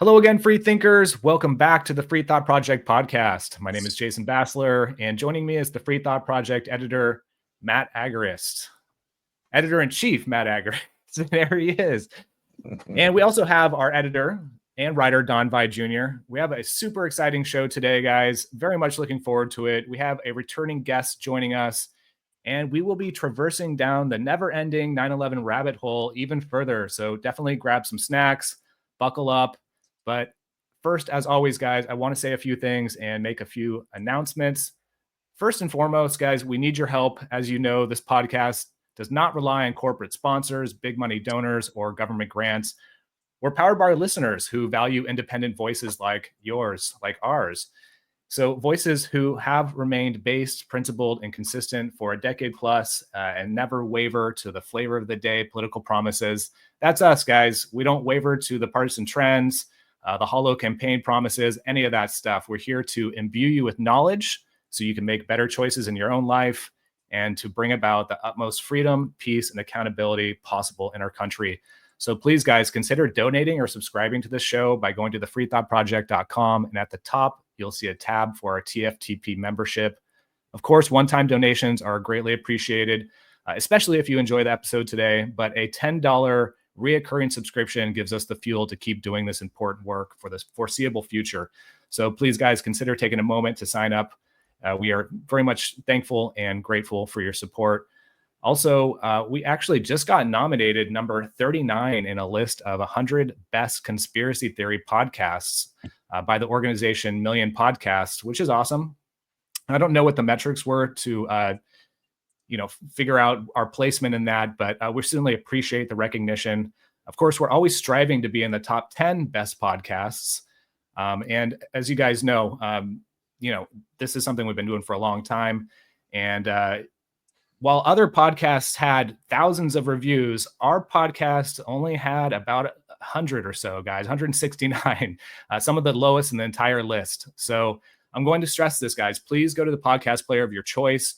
Hello again, free thinkers. Welcome back to the Free Thought Project podcast. My name is Jason Bassler, and joining me is the Free Thought Project editor, Matt Agorist. Editor-in-chief, Matt Agorist. There he is. And we also have our editor and writer, Don Vi Jr. We have a super exciting show today, guys. Very much looking forward to it. We have a returning guest joining us, and we will be traversing down the never-ending 9/11 rabbit hole even further. So definitely grab some snacks, buckle up. But first, as always, guys, I want to say a few things and make a few announcements. First and foremost, guys, we need your help. As you know, this podcast does not rely on corporate sponsors, big money donors, or government grants. We're powered by our listeners who value independent voices like yours, like ours. So voices who have remained based, principled, and consistent for a decade plus and never waver to the flavor of the day political promises. That's us, guys. We don't waver to the partisan trends, the hollow campaign promises, any of that stuff. We're here to imbue you with knowledge so you can make better choices in your own life and to bring about the utmost freedom, peace, and accountability possible in our country. So please, guys, consider donating or subscribing to this show by going to thefreethoughtproject.com. And at the top, you'll see a tab for our TFTP membership. Of course, one-time donations are greatly appreciated, especially if you enjoy the episode today. But a $10 reoccurring subscription gives us the fuel to keep doing this important work for this foreseeable future. So please, guys, consider taking a moment to sign up. We are very much thankful and grateful for your support. Also, we actually just got nominated number 39 in a list of 100 best conspiracy theory podcasts by the organization Million Podcasts, which is awesome. I don't know what the metrics were to figure out our placement in that, but we certainly appreciate the recognition. Of course, we're always striving to be in the top 10 best podcasts. And as you guys know, this is something we've been doing for a long time. And while other podcasts had thousands of reviews, our podcast only had about 100 or so, guys, 169, some of the lowest in the entire list. So I'm going to stress this, guys. Please go to the podcast player of your choice.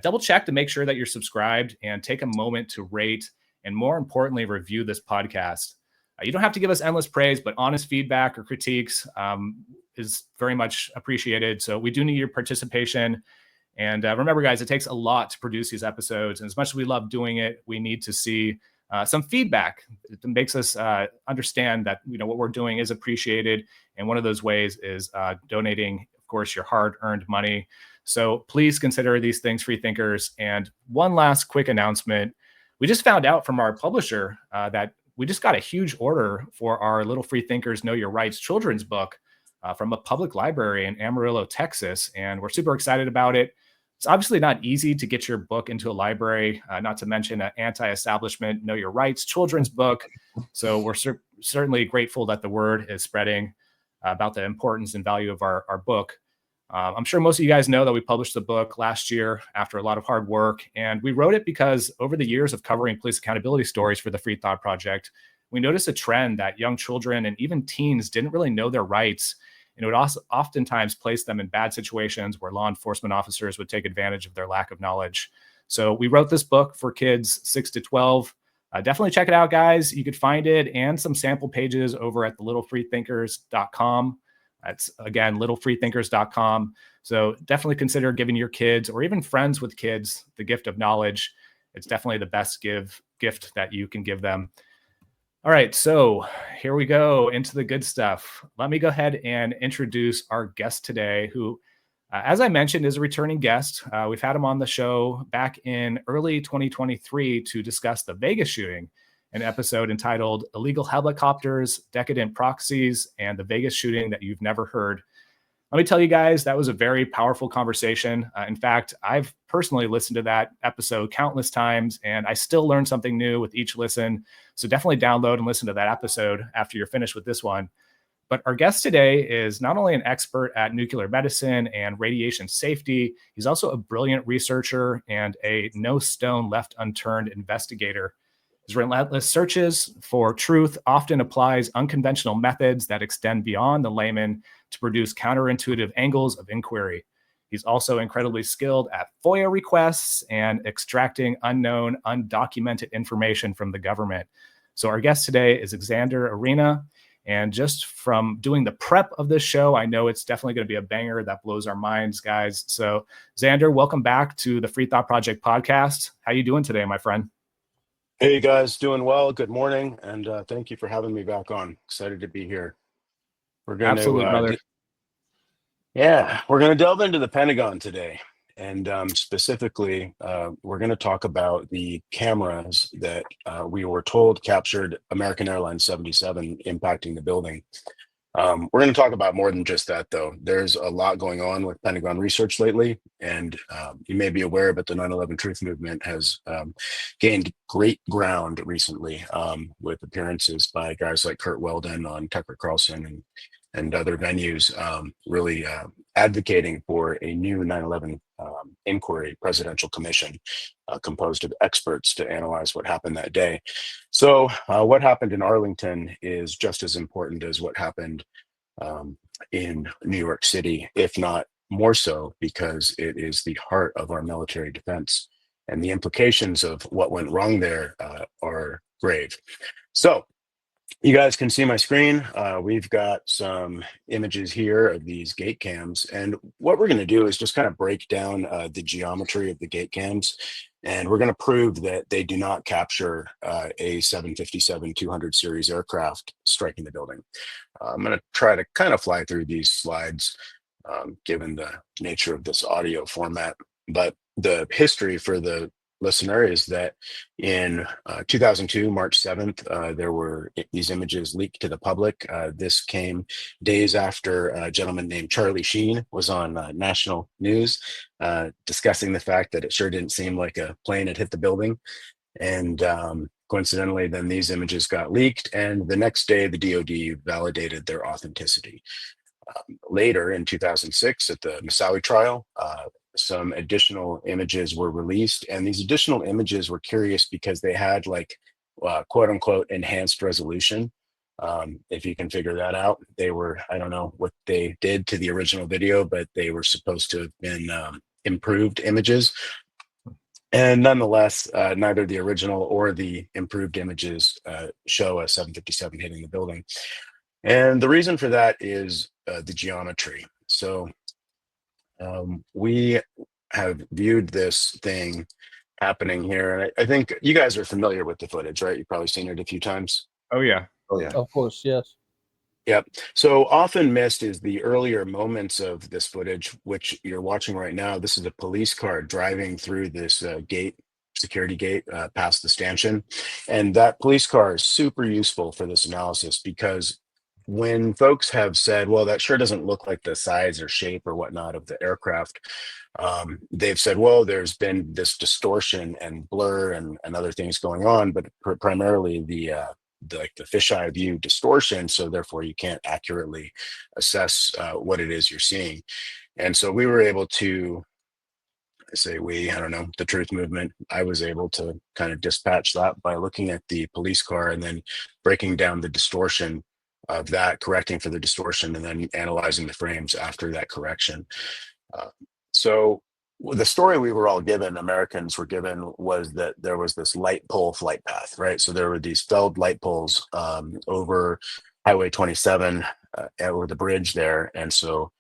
Double check to make sure that you're subscribed and take a moment to rate and, more importantly, review this podcast. You don't have to give us endless praise, but honest feedback or critiques is very much appreciated. So we do need your participation. And remember, guys, it takes a lot to produce these episodes. And as much as we love doing it, we need to see some feedback. It makes us understand that what we're doing is appreciated. And one of those ways is donating, of course, your hard-earned money. So please consider these things, free thinkers. And one last quick announcement. We just found out from our publisher that we just got a huge order for our Little Free Thinkers Know Your Rights children's book from a public library in Amarillo, Texas. And we're super excited about it. It's obviously not easy to get your book into a library, not to mention an anti-establishment Know Your Rights children's book. So we're certainly grateful that the word is spreading about the importance and value of our book. I'm sure most of you guys know that we published the book last year after a lot of hard work. And we wrote it because over the years of covering police accountability stories for the Free Thought Project, we noticed a trend that young children and even teens didn't really know their rights. And it would also oftentimes place them in bad situations where law enforcement officers would take advantage of their lack of knowledge. So we wrote this book for kids 6 to 12. Definitely check it out, guys. You could find it and some sample pages over at the littlefreethinkers.com. That's, again, littlefreethinkers.com. So definitely consider giving your kids or even friends with kids the gift of knowledge. It's definitely the best gift that you can give them. All right, so here we go into the good stuff. Let me go ahead and introduce our guest today, who, as I mentioned, is a returning guest. We've had him on the show back in early 2023 to discuss the Vegas shooting, an episode entitled Illegal Helicopters, Decadent Proxies, and the Vegas Shooting That You've Never Heard. Let me tell you guys, that was a very powerful conversation. In fact, I've personally listened to that episode countless times, and I still learn something new with each listen. So definitely download and listen to that episode after you're finished with this one. But our guest today is not only an expert at nuclear medicine and radiation safety, he's also a brilliant researcher and a no stone left unturned investigator. His relentless searches for truth often applies unconventional methods that extend beyond the layman to produce counterintuitive angles of inquiry. He's also incredibly skilled at FOIA requests and extracting unknown, undocumented information from the government. So our guest today is Xander Arena, And just from doing the prep of this show, I know it's definitely going to be a banger that blows our minds, guys. So, Xander, welcome back to the Free Thought Project podcast. How you doing today, my friend? Hey guys, doing well. Good morning, and thank you for having me back on. Excited to be here. We're going Absolutely, brother. we're going to delve into the Pentagon today, and specifically, we're going to talk about the cameras that we were told captured American Airlines 77 impacting the building. We're going to talk about more than just that, though. There's a lot going on with Pentagon research lately, and you may be aware, but the 9/11 Truth Movement has gained great ground recently with appearances by guys like Kurt Weldon on Tucker Carlson and other venues, really advocating for a new 9/11 inquiry presidential commission composed of experts to analyze what happened that day. So what happened in Arlington is just as important as what happened in New York City, if not more so, because it is the heart of our military defense. And the implications of what went wrong there are grave. So you guys can see my screen. We've got some images here of these gate cams. And what we're going to do is just kind of break down the geometry of the gate cams. And we're going to prove that they do not capture a 757-200 series aircraft striking the building. I'm going to try to kind of fly through these slides, given the nature of this audio format. But the history for the listener is that in 2002, March 7th, there were these images leaked to the public. This came days after a gentleman named Charlie Sheen was on national news discussing the fact that it sure didn't seem like a plane had hit the building. And coincidentally, then these images got leaked, and the next day, the DoD validated their authenticity. Later in 2006, at the Moussaoui trial, some additional images were released, and these additional images were curious because they had like quote unquote enhanced resolution. If you can figure that out, they were, I don't know what they did to the original video, but they were supposed to have been improved images. And nonetheless, neither the original or the improved images show a 757 hitting the building. And the reason for that is the geometry. So we have viewed this thing happening here. And I think you guys are familiar with the footage, right? You've probably seen it a few times. Oh, yeah. Oh, yeah. Of course, yes. Yep. So often missed is the earlier moments of this footage, which you're watching right now. This is a police car driving through this security gate past the stanchion. And that police car is super useful for this analysis because when folks have said, well, that sure doesn't look like the size or shape or whatnot of the aircraft, they've said, well, there's been this distortion and blur and other things going on, but primarily the fisheye view distortion, so therefore you can't accurately assess what it is you're seeing. And so we were able to I don't know, the Truth Movement, I was able to kind of dispatch that by looking at the police car and then breaking down the distortion of that, correcting for the distortion, and then analyzing the frames after that correction. So the story we were all given, Americans were given, was that there was this light pole flight path, right? So there were these felled light poles over Highway 27 over the bridge there. And so,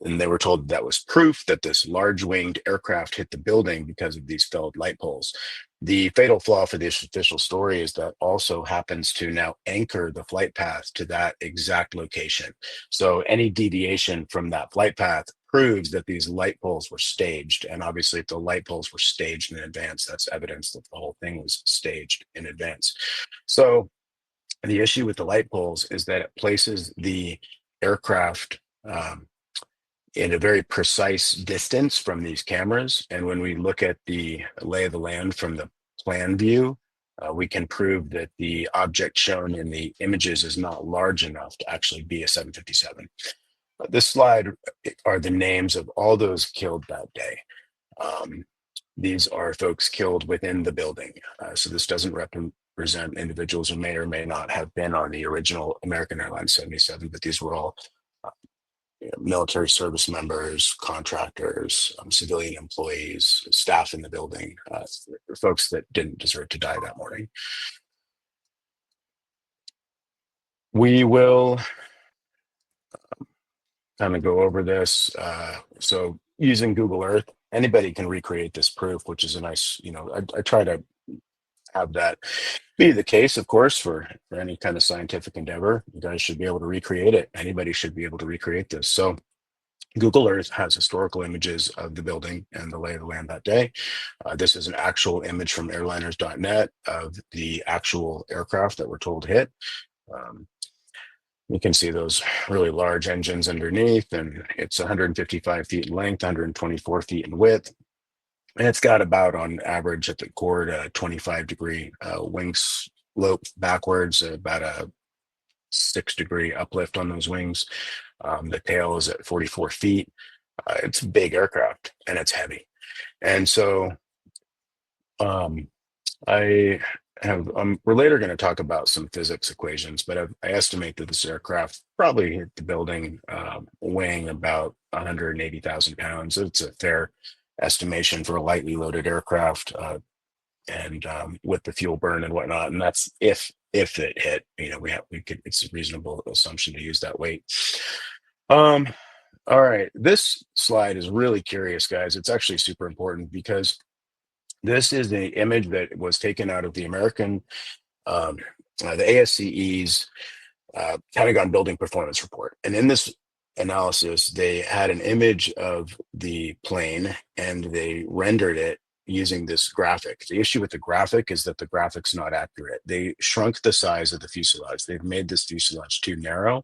and they were told that was proof that this large winged aircraft hit the building because of these felled light poles. The fatal flaw for this official story is that also happens to now anchor the flight path to that exact location. So any deviation from that flight path proves that these light poles were staged. And obviously, if the light poles were staged in advance, that's evidence that the whole thing was staged in advance. So the issue with the light poles is that it places the aircraft in a very precise distance from these cameras. And when we look at the lay of the land from the plan view, we can prove that the object shown in the images is not large enough to actually be a 757. This slide are the names of all those killed that day. These are folks killed within the building. So this doesn't represent individuals who may or may not have been on the original American Airlines 77, but these were all military service members, contractors, civilian employees, staff in the building, folks that didn't deserve to die that morning. We will kind of go over this. So using Google Earth, anybody can recreate this proof, which is a nice, I try to have that be the case, of course, for any kind of scientific endeavor. You guys should be able to recreate it. Anybody should be able to recreate this. So Google Earth has historical images of the building and the lay of the land that day. This is an actual image from airliners.net of the actual aircraft that we're told hit. Um, you can see those really large engines underneath, and it's 155 feet in length, 124 feet in width. And it's got about, on average, at the chord, a 25-degree wing slope backwards, about a 6-degree uplift on those wings. The tail is at 44 feet. It's a big aircraft, and it's heavy. And so um, we're later going to talk about some physics equations, but I estimate that this aircraft probably hit the building weighing about 180,000 pounds. It's a fair estimation for a lightly loaded aircraft, and with the fuel burn and whatnot. And that's if it hit, it's a reasonable assumption to use that weight. All right, this slide is really curious, guys. It's actually super important because this is an image that was taken out of the the ASCE's Pentagon Building Performance Report. And in this analysis, they had an image of the plane and they rendered it using this graphic. The issue with the graphic is that the graphic's not accurate. They shrunk the size of the fuselage. They've made this fuselage too narrow.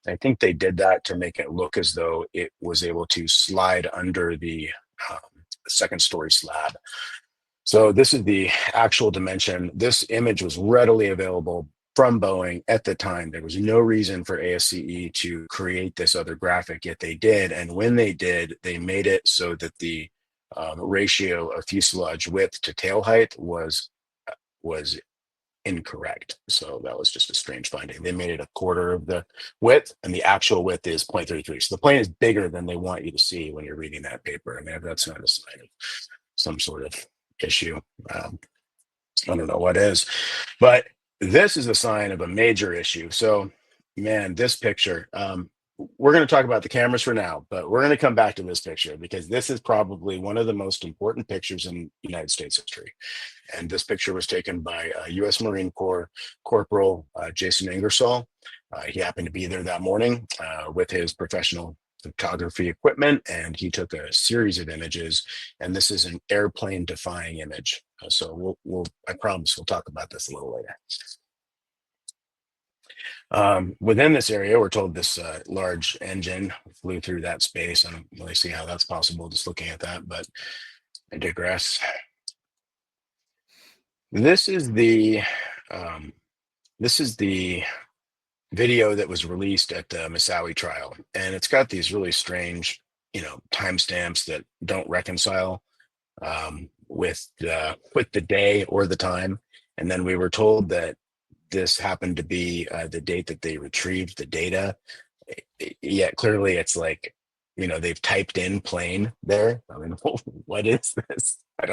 And I think they did that to make it look as though it was able to slide under the second story slab. So this is the actual dimension. This image was readily available from Boeing at the time. There was no reason for ASCE to create this other graphic, yet they did. And when they did, they made it so that the ratio of fuselage width to tail height was incorrect. So that was just a strange finding. They made it a quarter of the width, and the actual width is 0.33. So the plane is bigger than they want you to see when you're reading that paper. I mean, that's not a sign of some sort of issue. I don't know what is, but this is a sign of a major issue. So, man, this picture, we're going to talk about the cameras for now, but we're going to come back to this picture because this is probably one of the most important pictures in United States history. And this picture was taken by U.S. Marine Corps Corporal Jason Ingersoll. He happened to be there that morning with his professional photography equipment, and he took a series of images. And this is an airplane defying image. So I promise we'll talk about this a little later. Within this area, we're told this large engine flew through that space. I don't really see how that's possible just looking at that, but I digress. This is the video that was released at the Moussaoui trial, and it's got these really strange, timestamps that don't reconcile with the day or the time. And then we were told that this happened to be the date that they retrieved the data. Yet clearly, it's like, they've typed in plane there. I mean, what is this? I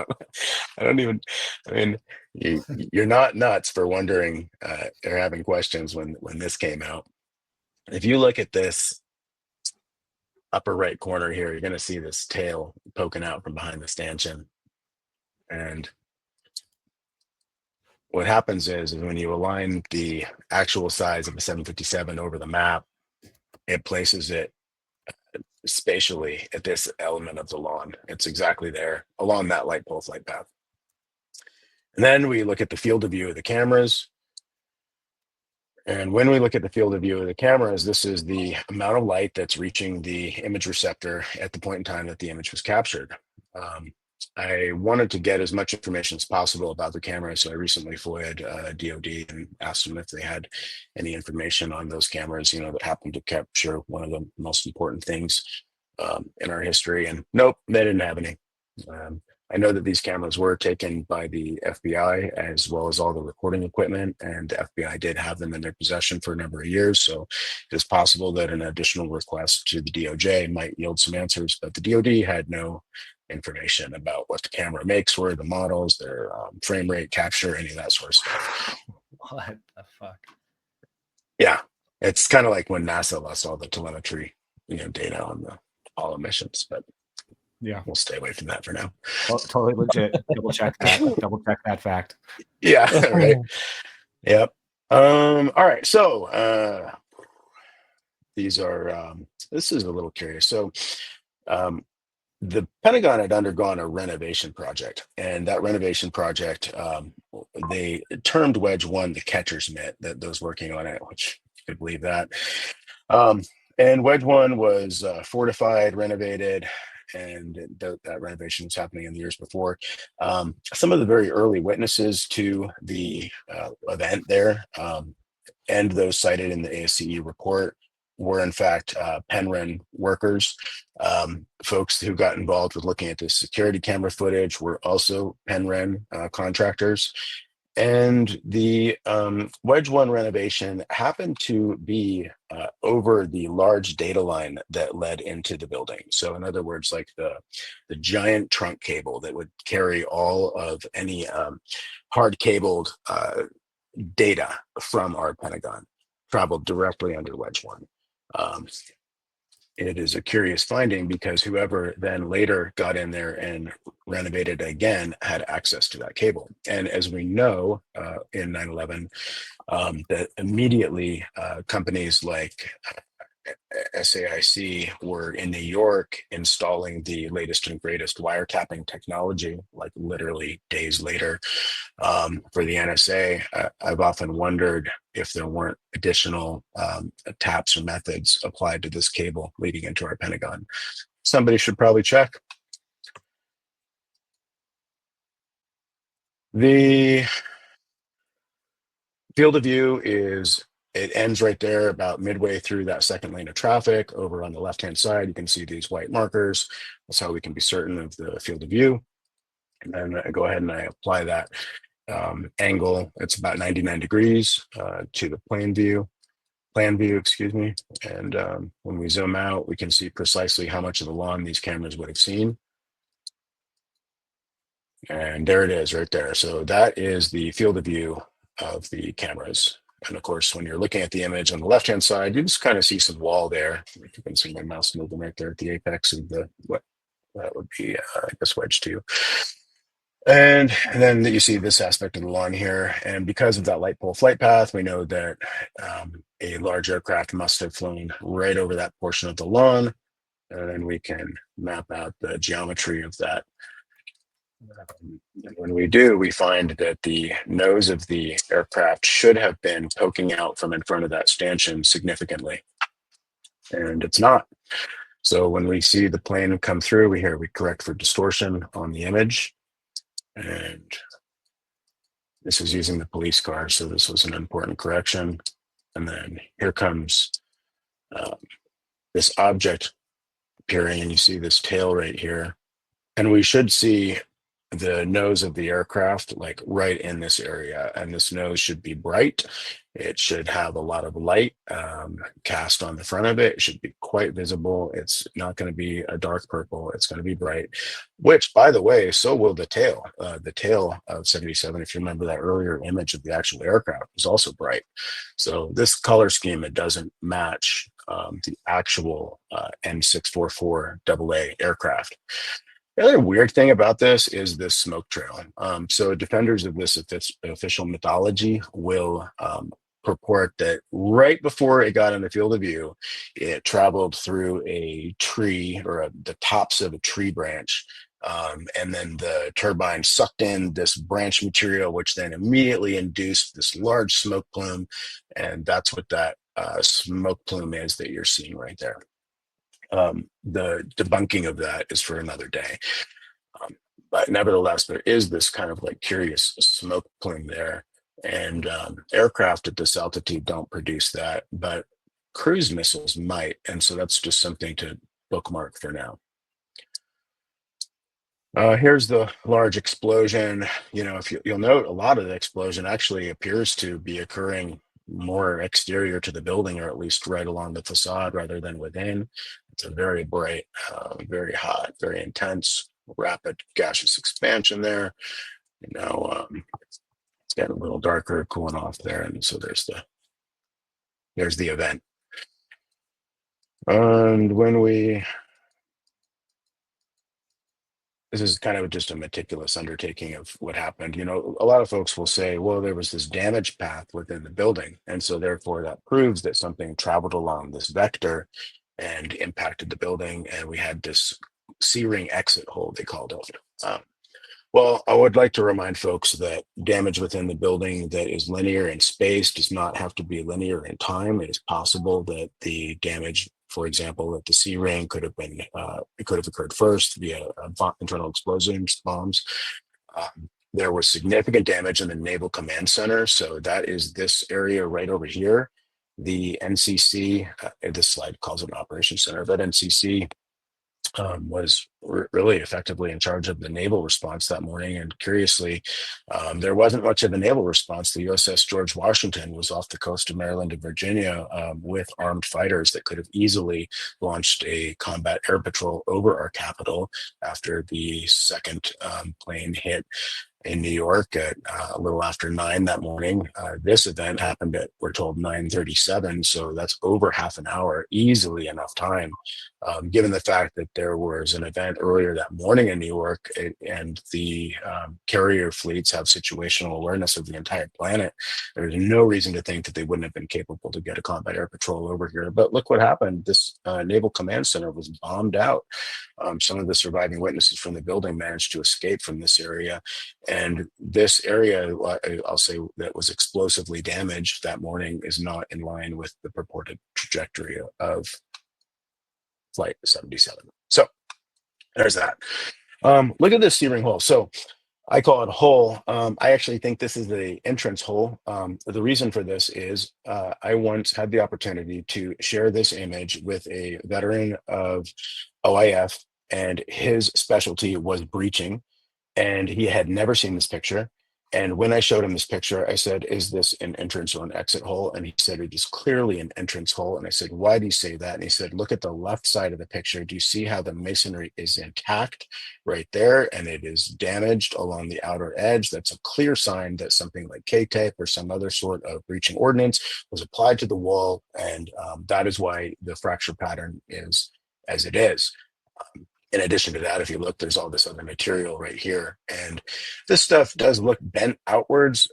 don't even. I mean, you're not nuts for wondering or having questions when this came out. If you look at this upper right corner here, you're going to see this tail poking out from behind the stanchion. And what happens is when you align the actual size of a 757 over the map, it places it spatially at this element of the lawn. It's exactly there along that light pole flight path. And then we look at the field of view of the cameras. And when we look at the field of view of the cameras, this is the amount of light that's reaching the image receptor at the point in time that the image was captured. I wanted to get as much information as possible about the camera, so I recently FOIA'd DoD and asked them if they had any information on those cameras, that happened to capture one of the most important things in our history. And nope, they didn't have any. I know that these cameras were taken by the FBI as well as all the recording equipment, and the FBI did have them in their possession for a number of years. So it is possible that an additional request to the DOJ might yield some answers, but the DoD had no information about what the camera makes were, the models, their frame rate, capture, any of that sort of stuff. What the fuck? Yeah. It's kind of like when NASA lost all the telemetry, data on the all missions, but Yeah, we'll stay away from that for now. totally legit. Double check that. Double check that fact. Yeah, right. Yep. All right. So these are this is a little curious. So um, the Pentagon had undergone a renovation project, and that renovation project, they termed Wedge One the catcher's mitt. That those working on it, which you could believe that. Um, and Wedge One was fortified, renovated, and that renovation was happening in the years before. Some of the very early witnesses to the event there, and those cited in the ASCE report, were in fact Penryn workers. Folks who got involved with looking at the security camera footage were also Penryn contractors. And the Wedge One renovation happened to be over the large data line that led into the building. So, in other words, like the giant trunk cable that would carry all of any hard cabled data from our Pentagon traveled directly under Wedge One. Um, it is a curious finding because whoever then later got in there and renovated again had access to that cable. And as we know, in 9/11, that immediately companies like SAIC were in New York installing the latest and greatest wiretapping technology, like literally days later, for the NSA. I've often wondered if there weren't additional taps or methods applied to this cable leading into our Pentagon. Somebody should probably check. The field of view it ends right there about midway through that second lane of traffic. Over on the left-hand side, you can see these white markers. That's how we can be certain of the field of view. And then I go ahead and I apply that angle. It's about 99 degrees to the plan view, excuse me. And when we zoom out, we can see precisely how much of the lawn these cameras would have seen. And there it is right there. So that is the field of view of the cameras. And of course, when you're looking at the image on the left-hand side, you just kind of see some wall there. You can see my mouse moving right there at the apex of what that would be, I guess, wedge two. And then you see this aspect of the lawn here. And because of that light pole flight path, we know that a large aircraft must have flown right over that portion of the lawn. And then we can map out the geometry of that. And when we do, we find that the nose of the aircraft should have been poking out from in front of that stanchion significantly. And it's not. So when we see the plane come through, we correct for distortion on the image. And this is using the police car, so this was an important correction. And then here comes this object appearing, and you see this tail right here. And we should see the nose of the aircraft like right in this area, and this nose should be bright. It should have a lot of light cast on the front of it. It should be quite visible. It's not going to be a dark purple. It's going to be bright, which, by the way, so will the tail. The tail of 77, if you remember that earlier image of the actual aircraft, is also bright. So this color scheme, it doesn't match the actual M644 AA aircraft. The other weird thing about this is this smoke trail. So defenders of this official mythology will purport that right before it got in the field of view, it traveled through a tree or the tops of a tree branch. And then the turbine sucked in this branch material, which then immediately induced this large smoke plume. And that's what that smoke plume is that you're seeing right there. The debunking of that is for another day. But nevertheless, there is this kind of like curious smoke plume there. And aircraft at this altitude don't produce that, but cruise missiles might. And so that's just something to bookmark for now. Here's the large explosion. If you'll note, a lot of the explosion actually appears to be occurring more exterior to the building, or at least right along the facade rather than within. It's a very bright, very hot, very intense, rapid gaseous expansion there. It's getting a little darker, cooling off there. And so there's the there's the event. And this is kind of just a meticulous undertaking of what happened. You know, a lot of folks will say, well, there was this damage path within the building. And so therefore that proves that something traveled along this vector and impacted the building. And we had this C-ring exit hole, they called it. Well, I would like to remind folks that damage within the building that is linear in space does not have to be linear in time. It is possible that the damage, for example, that the C-ring could have been, it could have occurred first via internal explosions, bombs. There was significant damage in the Naval Command Center. So that is this area right over here. The NCC, this slide calls it an operations center, but NCC was really effectively in charge of the naval response that morning. And curiously, there wasn't much of a naval response. The USS George Washington was off the coast of Maryland and Virginia with armed fighters that could have easily launched a combat air patrol over our capital after the second plane hit in New York at a little after 9 that morning. This event happened at, we're told, 9:37, so that's over half an hour, easily enough time, given the fact that there was an event earlier that morning in New York, and the carrier fleets have situational awareness of the entire planet. There's no reason to think that they wouldn't have been capable to get a combat air patrol over here. But look what happened. This Naval Command Center was bombed out. Some of the surviving witnesses from the building managed to escape from this area. And this area, I'll say, that was explosively damaged that morning is not in line with the purported trajectory of Flight 77. So there's that. Look at this C-ring hole. So I call it a hole. I actually think this is the entrance hole. The reason for this is I once had the opportunity to share this image with a veteran of OIF, and his specialty was breaching. And he had never seen this picture. And when I showed him this picture, I said, is this an entrance or an exit hole? And he said, it is clearly an entrance hole. And I said, why do you say that? And he said, look at the left side of the picture. Do you see how the masonry is intact right there? And it is damaged along the outer edge. That's a clear sign that something like K-tape or some other sort of breaching ordnance was applied to the wall. And that is why the fracture pattern is as it is. In addition to that, if you look, there's all this other material right here. And this stuff does look bent outwards,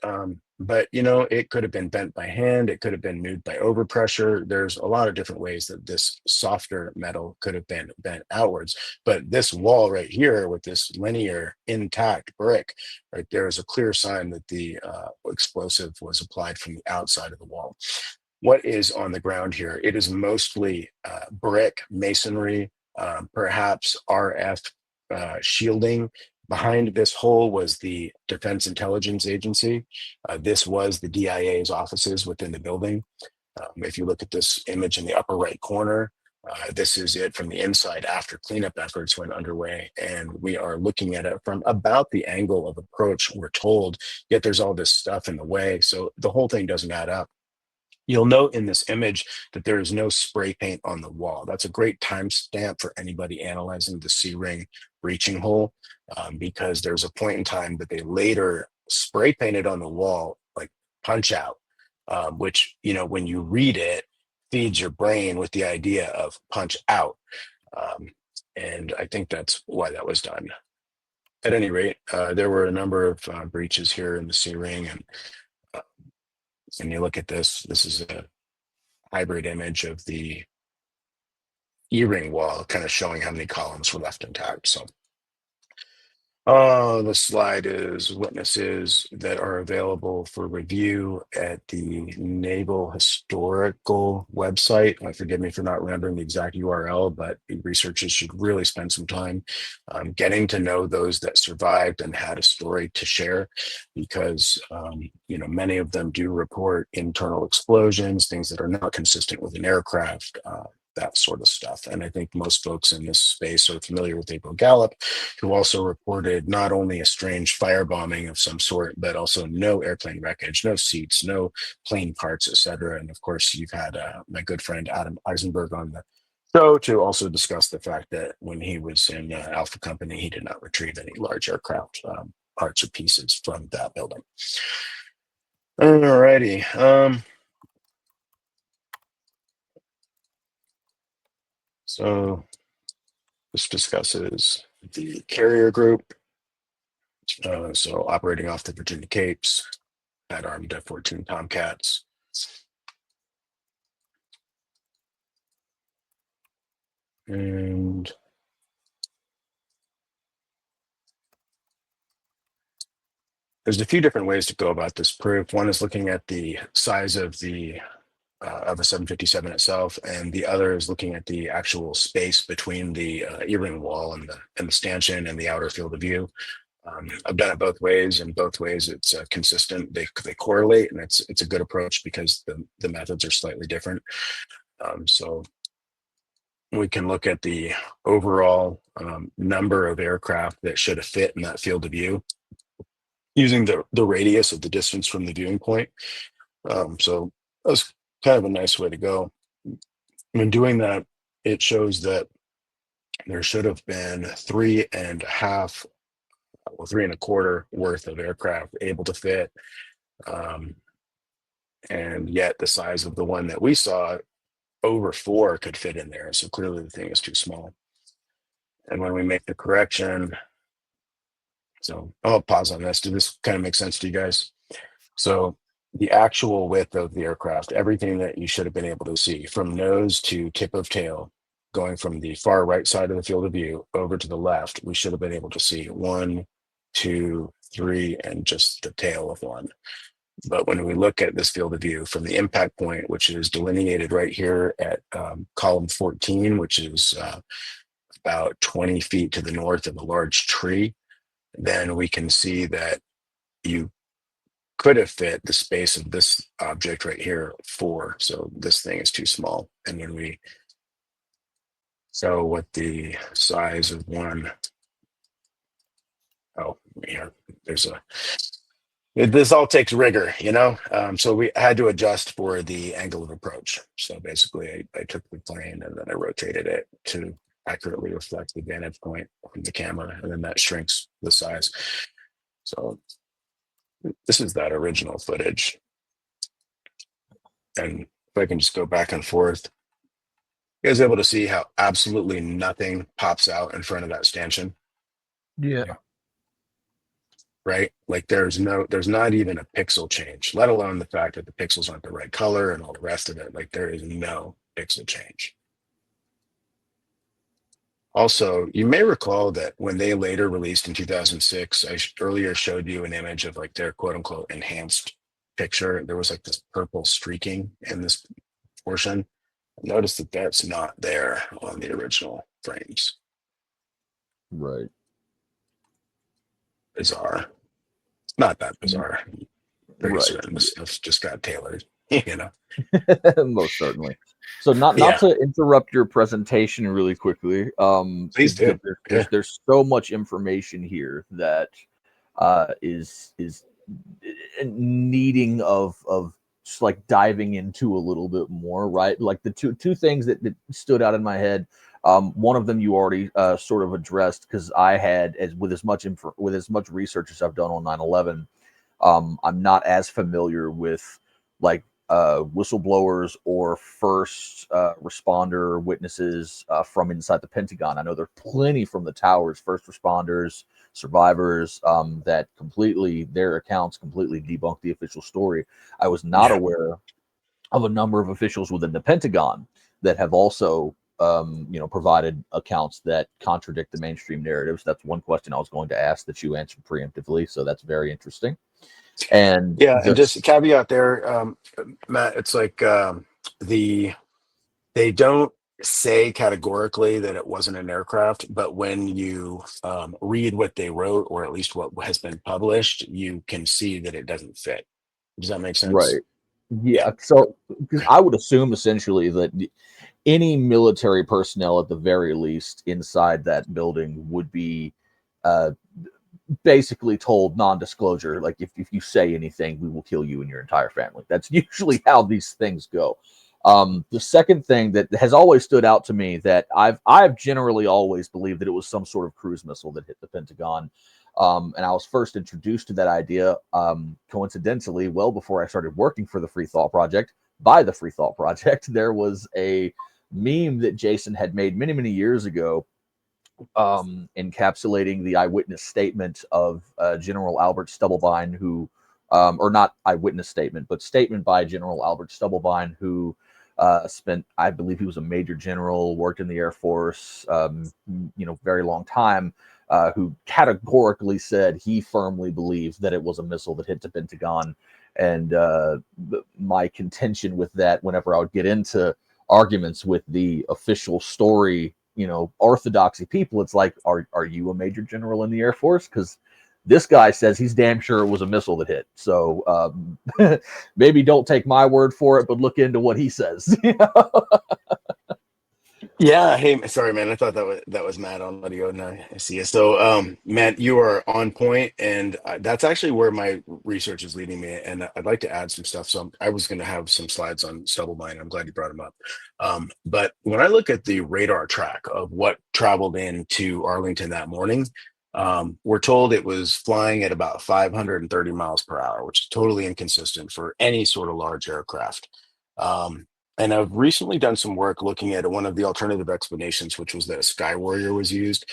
but you know, it could have been bent by hand. It could have been moved by overpressure. There's a lot of different ways that this softer metal could have been bent outwards. But this wall right here with this linear intact brick right there is a clear sign that the explosive was applied from the outside of the wall. What is on the ground here? It is mostly brick, masonry, perhaps RF shielding. Behind this hole was the Defense Intelligence Agency. This was the DIA's offices within the building. If you look at this image in the upper right corner, this is it from the inside after cleanup efforts went underway. And we are looking at it from about the angle of approach, we're told, yet there's all this stuff in the way. So the whole thing doesn't add up. You'll note in this image that there is no spray paint on the wall. That's a great timestamp for anybody analyzing the C-ring breaching hole, because there's a point in time that they later spray painted on the wall, like punch out, which, you know, when you read it, feeds your brain with the idea of punch out. And I think that's why that was done. At any rate, there were a number of breaches here in the C-ring, and you look at this, this is a hybrid image of the E-ring wall, kind of showing how many columns were left intact. So the slide is witnesses that are available for review at the Naval Historical website. Forgive me for not remembering the exact URL, but researchers should really spend some time getting to know those that survived and had a story to share, because you know, many of them do report internal explosions, things that are not consistent with an aircraft, that sort of stuff. And I think most folks in this space are familiar with April Gallup, who also reported not only a strange firebombing of some sort, but also no airplane wreckage, no seats, no plane parts, etc. And of course, you've had my good friend Adam Eisenberg on the show to also discuss the fact that when he was in Alpha Company, he did not retrieve any large aircraft parts or pieces from that building. Alrighty. So this discusses the carrier group. So operating off the Virginia Capes, had armed F-14 Tomcats. And there's a few different ways to go about this proof. One is looking at the size of the of a 757 itself, and the other is looking at the actual space between the E-ring wall and the stanchion and the outer field of view. I've done it both ways, and both ways it's consistent. They correlate, and it's a good approach because the methods are slightly different. So we can look at the overall number of aircraft that should have fit in that field of view using the radius of the distance from the viewing point. So that's kind of a nice way to go. When doing that, it shows that there should have been 3.5 or 3.25 worth of aircraft able to fit. And yet the size of the one that we saw, over 4 could fit in there. So clearly the thing is too small. And when we make the correction, so I'll pause on this. Did this kind of make sense to you guys? So the actual width of the aircraft, everything that you should have been able to see from nose to tip of tail, going from the far right side of the field of view over to the left, we should have been able to see 1, 2, 3, and just the tail of one. But when we look at this field of view from the impact point, which is delineated right here at column 14, which is about 20 feet to the north of a large tree, then we can see that you could have fit the space of this object right here 4. So this thing is too small. And when we show what the size of one, this all takes rigor, so we had to adjust for the angle of approach. So basically I took the plane and then I rotated it to accurately reflect the vantage point from the camera, and then that shrinks the size. So this is that original footage. And if I can just go back and forth, you guys able to see how absolutely nothing pops out in front of that stanchion? Yeah. Right? Like there's not even a pixel change, let alone the fact that the pixels aren't the right color and all the rest of it. Like there is no pixel change. Also, you may recall that when they later released in 2006, I earlier showed you an image of like their quote unquote enhanced picture. There was like this purple streaking in this portion. Notice that that's not there on the original frames. Right. Bizarre. Not that bizarre. Pretty Right. certain this stuff just got tailored, Most certainly. So not to interrupt your presentation really quickly. Please do. There's so much information here that is needing of just like diving into a little bit more, right? Like the two things that stood out in my head. One of them you already sort of addressed, because I had with as much research as I've done on 9/11. I'm not as familiar with like whistleblowers or first responder witnesses from inside the Pentagon. I know there are plenty from the towers, first responders, survivors, that their accounts completely debunk the official story. I was not aware of a number of officials within the Pentagon that have also provided accounts that contradict the mainstream narratives. That's one question I was going to ask that you answered preemptively. So that's very interesting. And just a caveat there, Matt, it's like they don't say categorically that it wasn't an aircraft, but when you read what they wrote, or at least what has been published, you can see that it doesn't fit. Does that make sense? Right. Yeah. So because I would assume essentially that any military personnel, at the very least, inside that building would be basically told non-disclosure. Like if you say anything, we will kill you and your entire family. That's usually how these things go. The second thing that has always stood out to me, that I've generally always believed that it was some sort of cruise missile that hit the Pentagon. And I was first introduced to that idea, coincidentally, well before I started working for the Free Thought Project. By the Free Thought Project, there was a meme that Jason had made many, many years ago, encapsulating the eyewitness statement of General Albert Stubblebine, who, or not eyewitness statement, but statement by General Albert Stubblebine, who spent, I believe he was a major general, worked in the Air Force, very long time, who categorically said he firmly believed that it was a missile that hit the Pentagon. And my contention with that, whenever I would get into arguments with the official story, orthodoxy people, it's like, are you a major general in the Air Force? Because this guy says he's damn sure it was a missile that hit. So maybe don't take my word for it, but look into what he says. Yeah. Hey, sorry, man. I thought that was Matt on audio. Now I see you. So, Matt, you are on point, and that's actually where my research is leading me. And I'd like to add some stuff. So I was going to have some slides on Stubblebine. I'm glad you brought them up. But when I look at the radar track of what traveled into Arlington that morning, we're told it was flying at about 530 miles per hour, which is totally inconsistent for any sort of large aircraft. And I've recently done some work looking at one of the alternative explanations, which was that a Sky Warrior was used.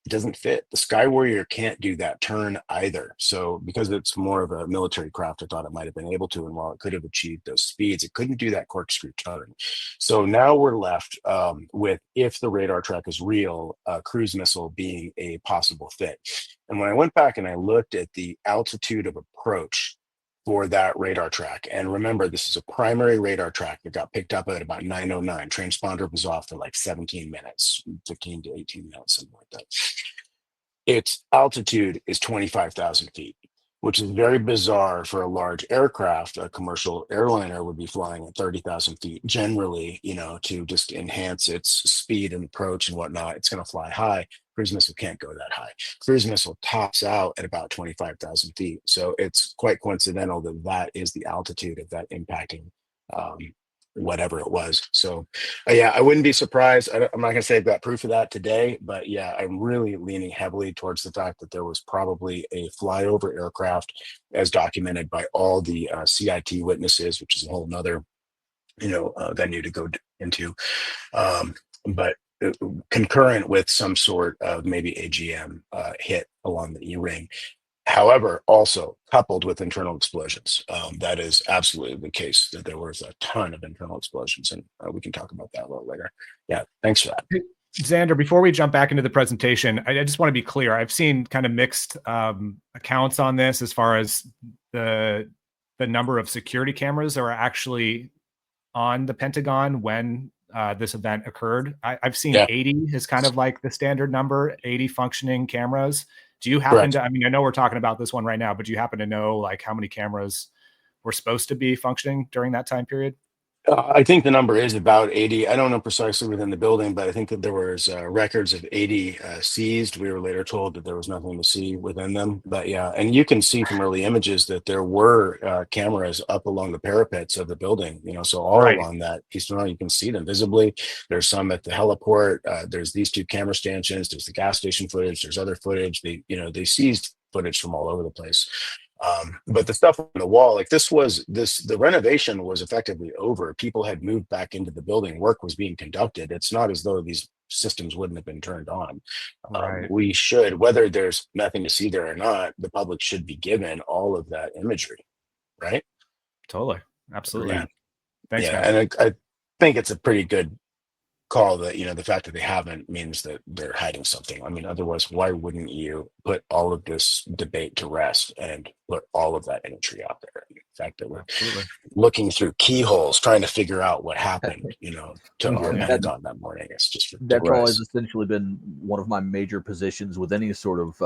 It doesn't fit. The Sky Warrior can't do that turn either. So because it's more of a military craft, I thought it might have been able to. And while it could have achieved those speeds, it couldn't do that corkscrew turn. So now we're left with, if the radar track is real, a cruise missile being a possible fit. And when I went back and I looked at the altitude of approach for that radar track. And remember, this is a primary radar track that got picked up at about 9:09. Transponder was off for like 17 minutes, 15 to 18 minutes, something like that. Its altitude is 25,000 feet, which is very bizarre for a large aircraft. A commercial airliner would be flying at 30,000 feet generally, to just enhance its speed and approach and whatnot. It's going to fly high. Cruise missile can't go that high. Cruise missile tops out at about 25,000 feet. So it's quite coincidental that that is the altitude of that impacting whatever it was. So yeah, I wouldn't be surprised. I'm not going to say I've got proof of that today, but yeah, I'm really leaning heavily towards the fact that there was probably a flyover aircraft, as documented by all the CIT witnesses, which is a whole nother venue to go into. But concurrent with some sort of maybe AGM hit along the E-ring. However, also coupled with internal explosions. That is absolutely the case, that there was a ton of internal explosions, and we can talk about that a little later. Yeah, thanks for that. Xander, before we jump back into the presentation, I just want to be clear. I've seen kind of mixed accounts on this as far as the number of security cameras that are actually on the Pentagon when this event occurred. I've seen 80 is kind of like the standard number, 80 functioning cameras. Do you happen to, I mean, I know we're talking about this one right now, but do you happen to know like how many cameras were supposed to be functioning during that time period? I think the number is about 80. I don't know precisely within the building, but I think that there was records of 80 seized. We were later told that there was nothing to see within them. But yeah, and you can see from early images that there were cameras up along the parapets of the building, so all along that eastern line, you can see them visibly. There's some at the heliport. There's these two camera stanchions. There's the gas station footage. There's other footage. They seized footage from all over the place. But the stuff on the wall, like the renovation was effectively over. People had moved back into the building. Work was being conducted. It's not as though these systems wouldn't have been turned on. We should, whether there's nothing to see there or not, the public should be given all of that imagery, right? Totally. Absolutely. Yeah. Thanks, yeah. man. And I think it's a pretty good call that the fact that they haven't means that they're hiding something. I mean, otherwise, why wouldn't you put all of this debate to rest and put all of that imagery out there? The fact that we're looking through keyholes trying to figure out what happened, to our Pentagon that morning, it's just ridiculous. That's always essentially been one of my major positions with any sort of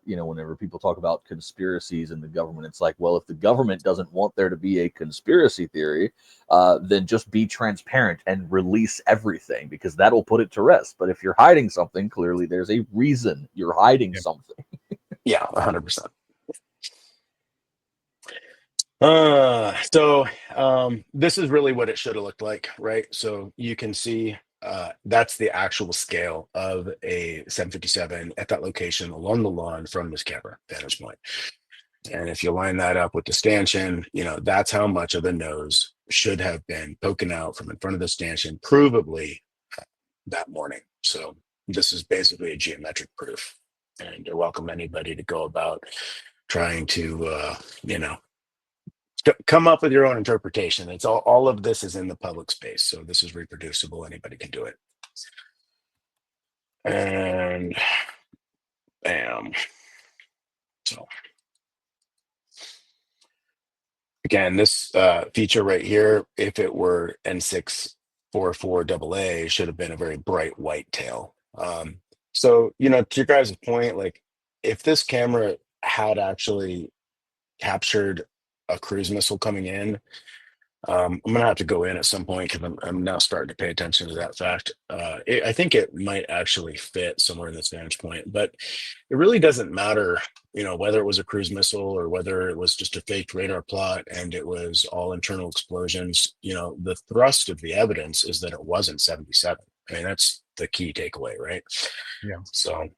whenever people talk about conspiracies in the government. It's like, well, if the government doesn't want there to be a conspiracy theory, then just be transparent and release everything, because that'll put it to rest. But if you're hiding something, clearly there's a reason you're hiding something. Yeah, 100%. So this is really what it should have looked like, right? So you can see that's the actual scale of a 757 at that location along the lawn from this camera vantage point. And if you line that up with the stanchion, that's how much of the nose should have been poking out from in front of the stanchion, provably that morning. So this is basically a geometric proof, and I welcome anybody to go about trying to, come up with your own interpretation. It's all of this is in the public space, so this is reproducible. Anybody can do it. And bam. So again, this feature right here, if it were N644AA, should have been a very bright white tail. So, to your guys' point, like if this camera had actually captured a cruise missile coming in, I'm gonna have to go in at some point because I'm now starting to pay attention to that fact. I think it might actually fit somewhere in this vantage point, but it really doesn't matter, whether it was a cruise missile or whether it was just a faked radar plot and it was all internal explosions. The thrust of the evidence is that it wasn't 77. I mean, that's the key takeaway, right? Yeah. So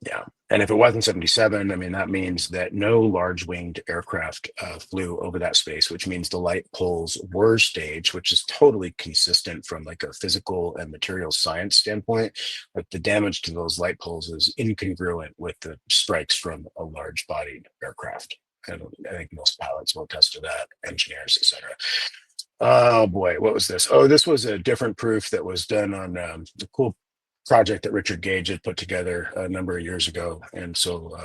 yeah. And if it wasn't 77, I mean, that means that no large winged aircraft flew over that space, which means the light poles were staged, which is totally consistent from like a physical and material science standpoint. Like the damage to those light poles is incongruent with the strikes from a large bodied aircraft. And I think most pilots will attest to that, engineers, etc. Oh boy, what was this? Oh, this was a different proof that was done on the cool project that Richard Gage had put together a number of years ago. And so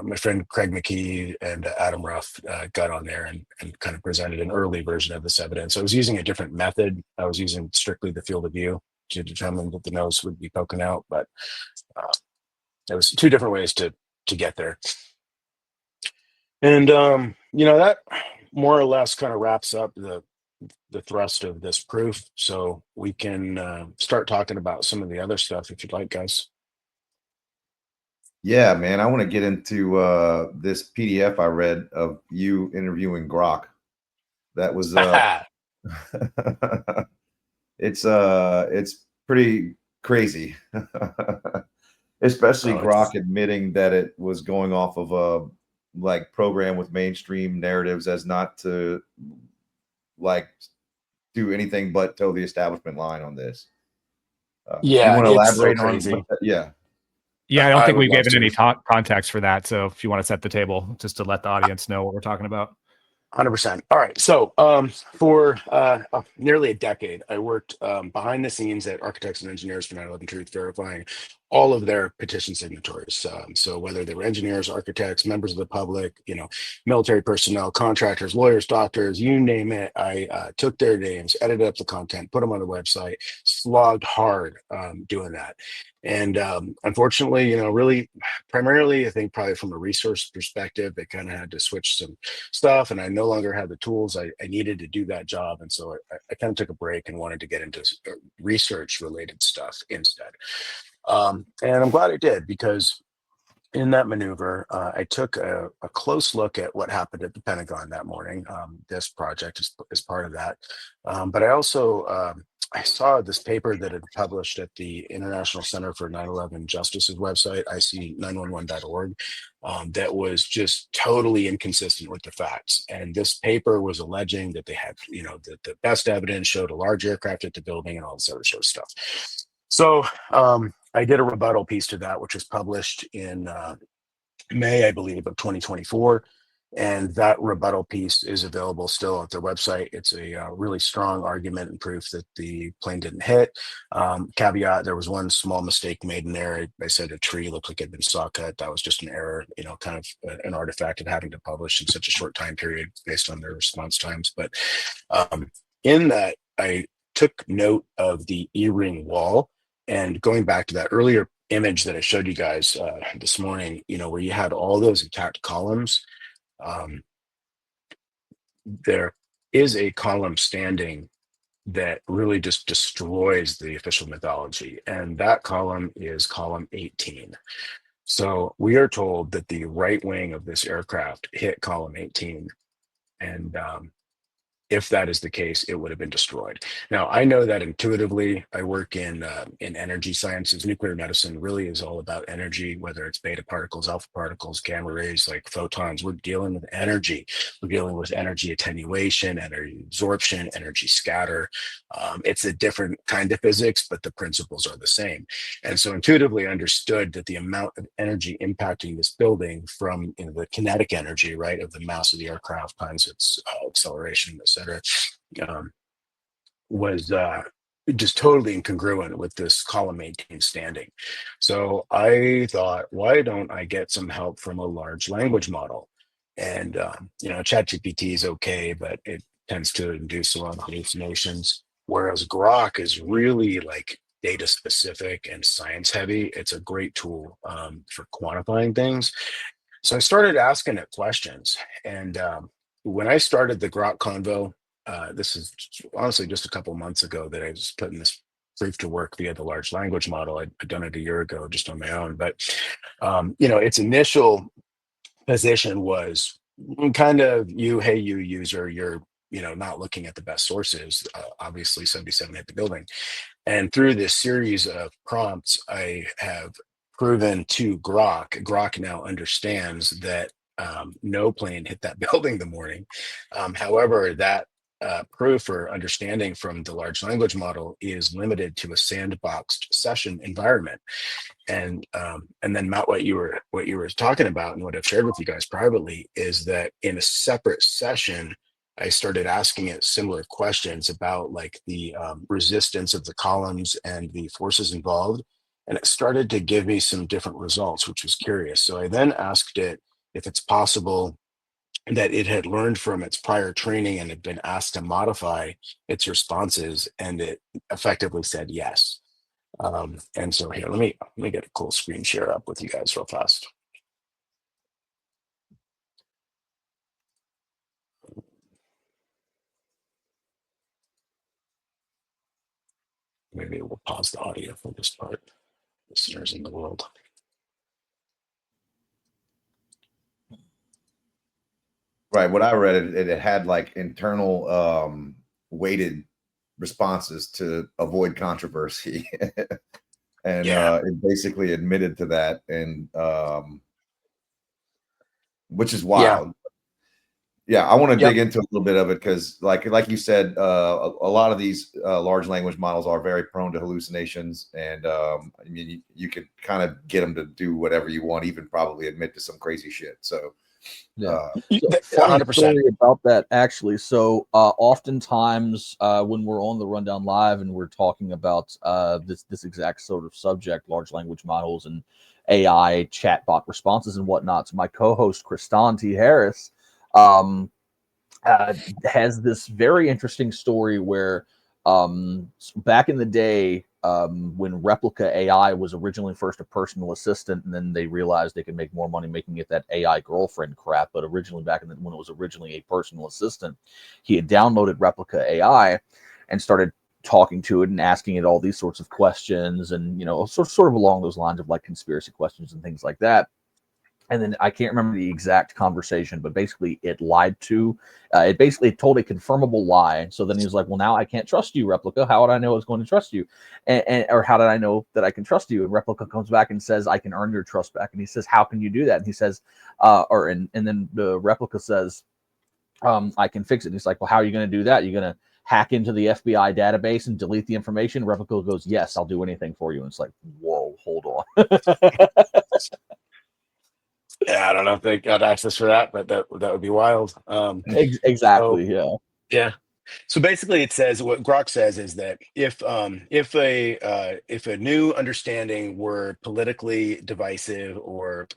my friend Craig McKee and Adam Ruff got on there and kind of presented an early version of this evidence. I was using a different method. I was using strictly the field of view to determine that the nose would be poking out, but there was two different ways to get there. And, that more or less kind of wraps up the thrust of this proof. So we can start talking about some of the other stuff if you'd like, guys. Yeah, man, I want to get into this PDF I read of you interviewing Grok. That was it's pretty crazy. Especially Grok admitting that it was going off of a program with mainstream narratives as not to do anything but toe the establishment line on this. Yeah, you want to elaborate so crazy. on yeah. Yeah, I don't think we've given any context for that. So if you want to set the table just to let the audience know what we're talking about. 100%. All right. So for nearly a decade, I worked behind the scenes at Architects and Engineers for 9/11 Truth, verifying all of their petition signatories. So whether they were engineers, architects, members of the public, military personnel, contractors, lawyers, doctors, you name it, I took their names, edited up the content, put them on the website, slogged hard doing that. And unfortunately, really primarily, I think probably from a resource perspective, they kind of had to switch some stuff, and I no longer had the tools I needed to do that job. And so I kind of took a break and wanted to get into research related stuff instead. And I'm glad I did, because in that maneuver, I took a close look at what happened at the Pentagon that morning. This project is part of that. But I also I saw this paper that had published at the International Center for 9/11 Justice's website, ic911.org, that was just totally inconsistent with the facts. And this paper was alleging that they had, the best evidence showed a large aircraft at the building and all this other sort of stuff. So I did a rebuttal piece to that, which was published in May, I believe, of 2024. And that rebuttal piece is available still at their website. It's a really strong argument and proof that the plane didn't hit. Caveat, there was one small mistake made in there. I said a tree looked like it had been saw cut. That was just an error, kind of an artifact of having to publish in such a short time period based on their response times. But in that, I took note of the E-ring wall. And going back to that earlier image that I showed you guys this morning, where you had all those intact columns, there is a column standing that really just destroys the official mythology. And that column is column 18. So we are told that the right wing of this aircraft hit column 18. And if that is the case, it would have been destroyed. Now, I know that intuitively. I work in energy sciences. Nuclear medicine really is all about energy, whether it's beta particles, alpha particles, gamma rays, like photons. We're dealing with energy. We're dealing with energy attenuation, energy absorption, energy scatter. It's a different kind of physics, but the principles are the same. And so intuitively understood that the amount of energy impacting this building from the kinetic energy, right, of the mass of the aircraft times its acceleration, et cetera, um, was just totally incongruent with this column maintained standing. So I thought, why don't I get some help from a large language model? And ChatGPT is okay, but it tends to induce a lot of hallucinations. Whereas Grok is really like data specific and science heavy. It's a great tool for quantifying things. So I started asking it questions. And when I started the Grok Convo, this is honestly just a couple months ago that I was putting this proof to work via the large language model. I'd done it a year ago just on my own. But, its initial position was kind of hey, you user, you're, not looking at the best sources. Obviously, 77 hit the building. And through this series of prompts, I have proven to Grok now understands that no plane hit that building the morning. However, that proof or understanding from the large language model is limited to a sandboxed session environment. And then Matt, what you were talking about and what I've shared with you guys privately is that in a separate session, I started asking it similar questions about like the resistance of the columns and the forces involved. And it started to give me some different results, which was curious. So I then asked it if it's possible that it had learned from its prior training and had been asked to modify its responses, and it effectively said yes. And so here, let me get a cool screen share up with you guys real fast. Maybe we'll pause the audio for this part. Listeners in the world. Right. What I read, it had like internal weighted responses to avoid controversy. And it basically admitted to that, and which is wild. Yeah, I want to dig into a little bit of it because, like you said, a lot of these large language models are very prone to hallucinations, and I mean, you could kind of get them to do whatever you want, even probably admit to some crazy shit. So, so funny 100%. story about that, actually. So, oftentimes when we're on the Rundown Live and we're talking about this exact sort of subject, large language models and AI chatbot responses and whatnot, so my co-host Kristan T. Harris has this very interesting story where back in the day, when Replica AI was originally first a personal assistant, and then they realized they could make more money making it that AI girlfriend crap. But originally, when it was originally a personal assistant, he had downloaded Replica AI and started talking to it and asking it all these sorts of questions, and sort of along those lines of like conspiracy questions and things like that. And then I can't remember the exact conversation, but basically it lied to, it basically told a confirmable lie. So then he was like, well, now I can't trust you, Replica. How would I know I was going to trust you? Or how did I know that I can trust you? And Replica comes back and says, I can earn your trust back. And he says, how can you do that? And he says, and then the Replica says, I can fix it. And he's like, well, how are you going to do that? You're going to hack into the FBI database and delete the information? Replica goes, yes, I'll do anything for you. And it's like, whoa, hold on. Yeah, I don't know if they got access for that, but that would be wild. Exactly. Yeah. So basically, it says what Grok says is that if a new understanding were politically divisive or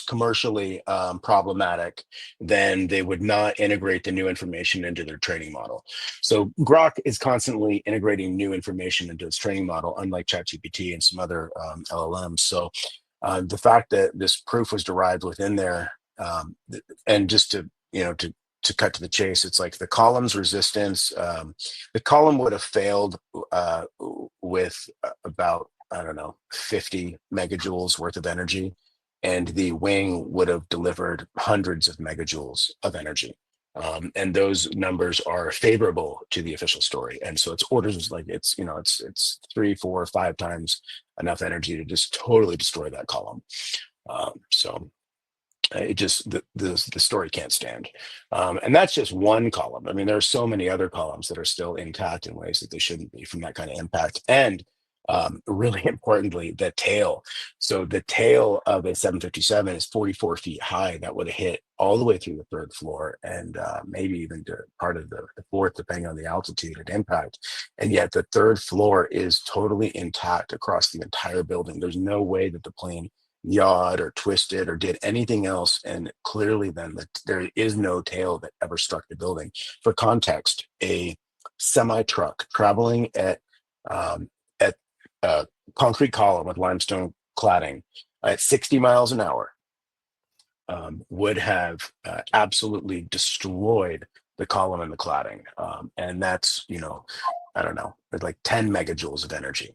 commercially problematic, then they would not integrate the new information into their training model. So Grok is constantly integrating new information into its training model, unlike ChatGPT and some other LLMs. So the fact that this proof was derived within there, and just to cut to the chase, it's like the column's resistance. The column would have failed with about, I don't know, 50 megajoules worth of energy, and the wing would have delivered hundreds of megajoules of energy. And those numbers are favorable to the official story. And so it's orders like it's 3, 4, 5 times enough energy to just totally destroy that column. So it just the story can't stand, and that's just one column. I mean, there are so many other columns that are still intact in ways that they shouldn't be from that kind of impact. And really importantly, the tail. So the tail of a 757 is 44 feet high. That would have hit all the way through the 3rd floor, and maybe even to part of the 4th, depending on the altitude at impact. And yet the 3rd floor is totally intact across the entire building. There's no way that the plane yawed or twisted or did anything else, and clearly then there is no tail that ever struck the building. For context, a semi truck traveling at a concrete column with limestone cladding at 60 miles an hour would have absolutely destroyed the column and the cladding, and that's I don't know, like 10 megajoules of energy.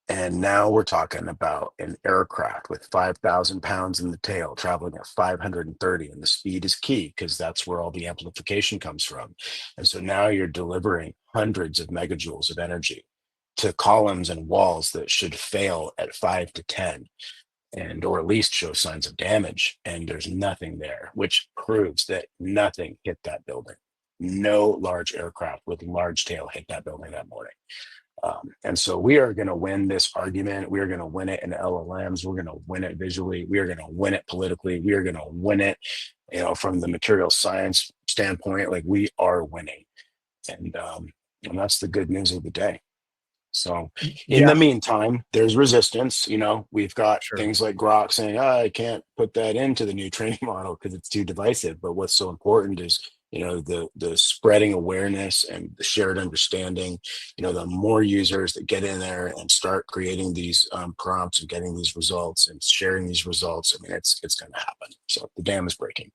And now we're talking about an aircraft with 5,000 pounds in the tail traveling at 530. And the speed is key because that's where all the amplification comes from. And so now you're delivering hundreds of megajoules of energy to columns and walls that should fail at 5 to 10, or at least show signs of damage. And there's nothing there, which proves that nothing hit that building. No large aircraft with large tail hit that building that morning. And so we are going to win this argument. We are going to win it in LLMs. We're going to win it visually. We are going to win it politically. We are going to win it, from the material science standpoint. Like, we are winning, and that's the good news of the day. So in the meantime, there's resistance. We've got things like Grok saying, I can't put that into the new training model because it's too divisive. But what's so important is the spreading awareness and the shared understanding. The more users that get in there and start creating these prompts and getting these results and sharing these results, I mean, it's going to happen. So the dam is breaking.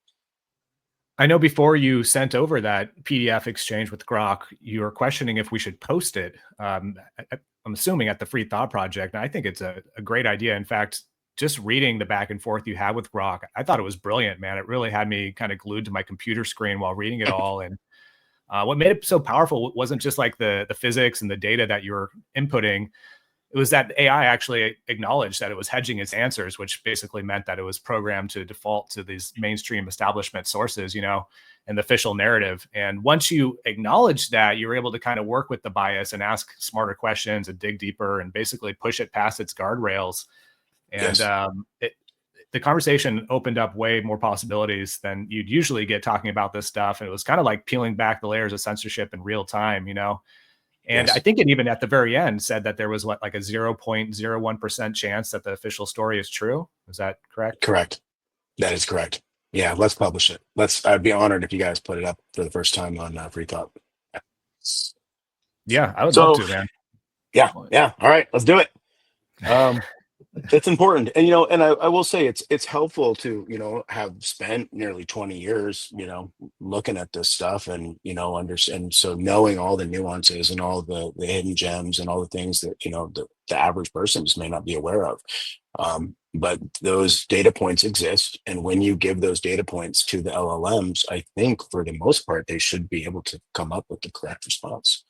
I know before you sent over that PDF exchange with Grok, you were questioning if we should post it. I'm assuming at the Free Thought Project. And I think it's a great idea. In fact, just reading the back and forth you had with Grok, I thought it was brilliant, man. It really had me kind of glued to my computer screen while reading it all. And what made it so powerful wasn't just like the physics and the data that you were inputting. It was that AI actually acknowledged that it was hedging its answers, which basically meant that it was programmed to default to these mainstream establishment sources, and the official narrative. And once you acknowledge that, you were able to kind of work with the bias and ask smarter questions and dig deeper and basically push it past its guardrails. And the conversation opened up way more possibilities than you'd usually get talking about this stuff. And it was kind of like peeling back the layers of censorship in real time, And I think it even at the very end said that there was like a 0.01% chance that the official story is true. Is that correct? Correct. That is correct. Yeah, let's publish it. I'd be honored if you guys put it up for the first time on Free Thought. Yeah, I would love to, man. Yeah. All right, let's do it. It's important. And, and I will say it's helpful to, have spent nearly 20 years, looking at this stuff and, understand. So knowing all the nuances and all the hidden gems and all the things that, the average person just may not be aware of. But those data points exist. And when you give those data points to the LLMs, I think for the most part, they should be able to come up with the correct response.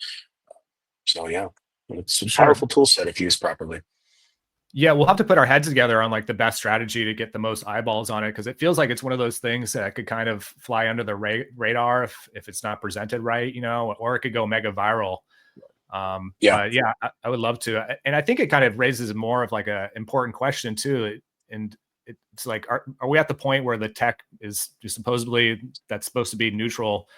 So, yeah, it's a powerful tool set if used properly. Yeah, we'll have to put our heads together on like the best strategy to get the most eyeballs on it, because it feels like it's one of those things that could kind of fly under the radar if it's not presented right, or it could go mega viral. But yeah, I would love to. And I think it kind of raises more of like a important question too. And it's like, are we at the point where the tech is just supposed to be neutral?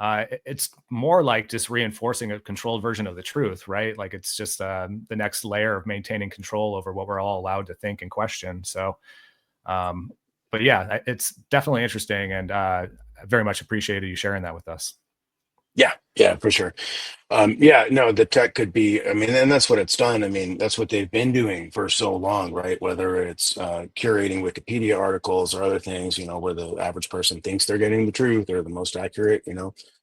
It's more like just reinforcing a controlled version of the truth, right? Like it's just the next layer of maintaining control over what we're all allowed to think and question. So, but yeah, it's definitely interesting, and I very much appreciated you sharing that with us. Yeah, for sure. The tech could be, and that's what it's done. That's what they've been doing for so long, right? Whether it's curating Wikipedia articles or other things, where the average person thinks they're getting the truth or the most accurate,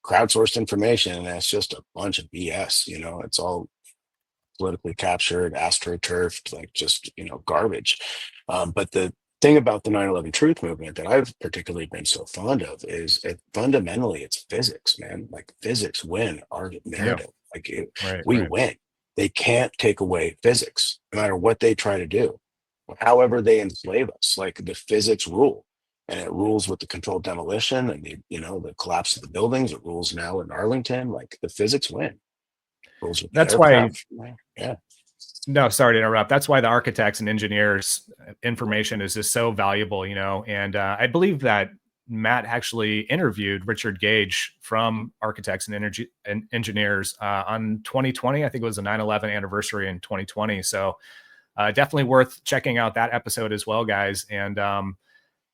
crowdsourced information. And that's just a bunch of BS, it's all politically captured, astroturfed, like just, garbage. But the thing about the 9/11 truth movement that I've particularly been so fond of is fundamentally it's physics, man. Like physics win our Yeah. narrative. Right. We Right. win. They can't take away physics, no matter what they try to do. However, they enslave us. Like the physics rule, and it rules with the controlled demolition and the collapse of the buildings. It rules now in Arlington. Like the physics win. Rules with the That's why. aircraft. Yeah. No, sorry to interrupt. That's why the architects and engineers information is just so valuable, you know. And I believe that Matt actually interviewed Richard Gage from Architects and Energy and Engineers on 2020. I think it was the 9/11 anniversary in 2020. So definitely worth checking out that episode as well, guys. And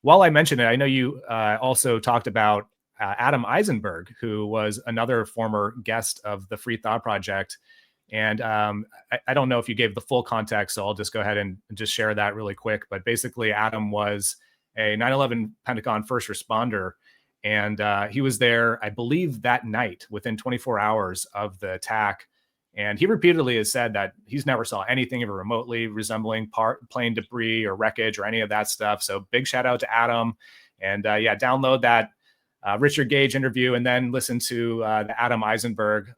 while I mentioned it, I know you also talked about Adam Eisenberg, who was another former guest of the Free Thought Project. And I don't know if you gave the full context, so I'll just go ahead and just share that really quick. But basically, Adam was a 9/11 Pentagon first responder, and he was there, I believe, that night within 24 hours of the attack. And he repeatedly has said that he's never saw anything even remotely resembling plane debris or wreckage or any of that stuff. So big shout out to Adam. And yeah, download that Richard Gage interview, and then listen to the Adam Eisenberg,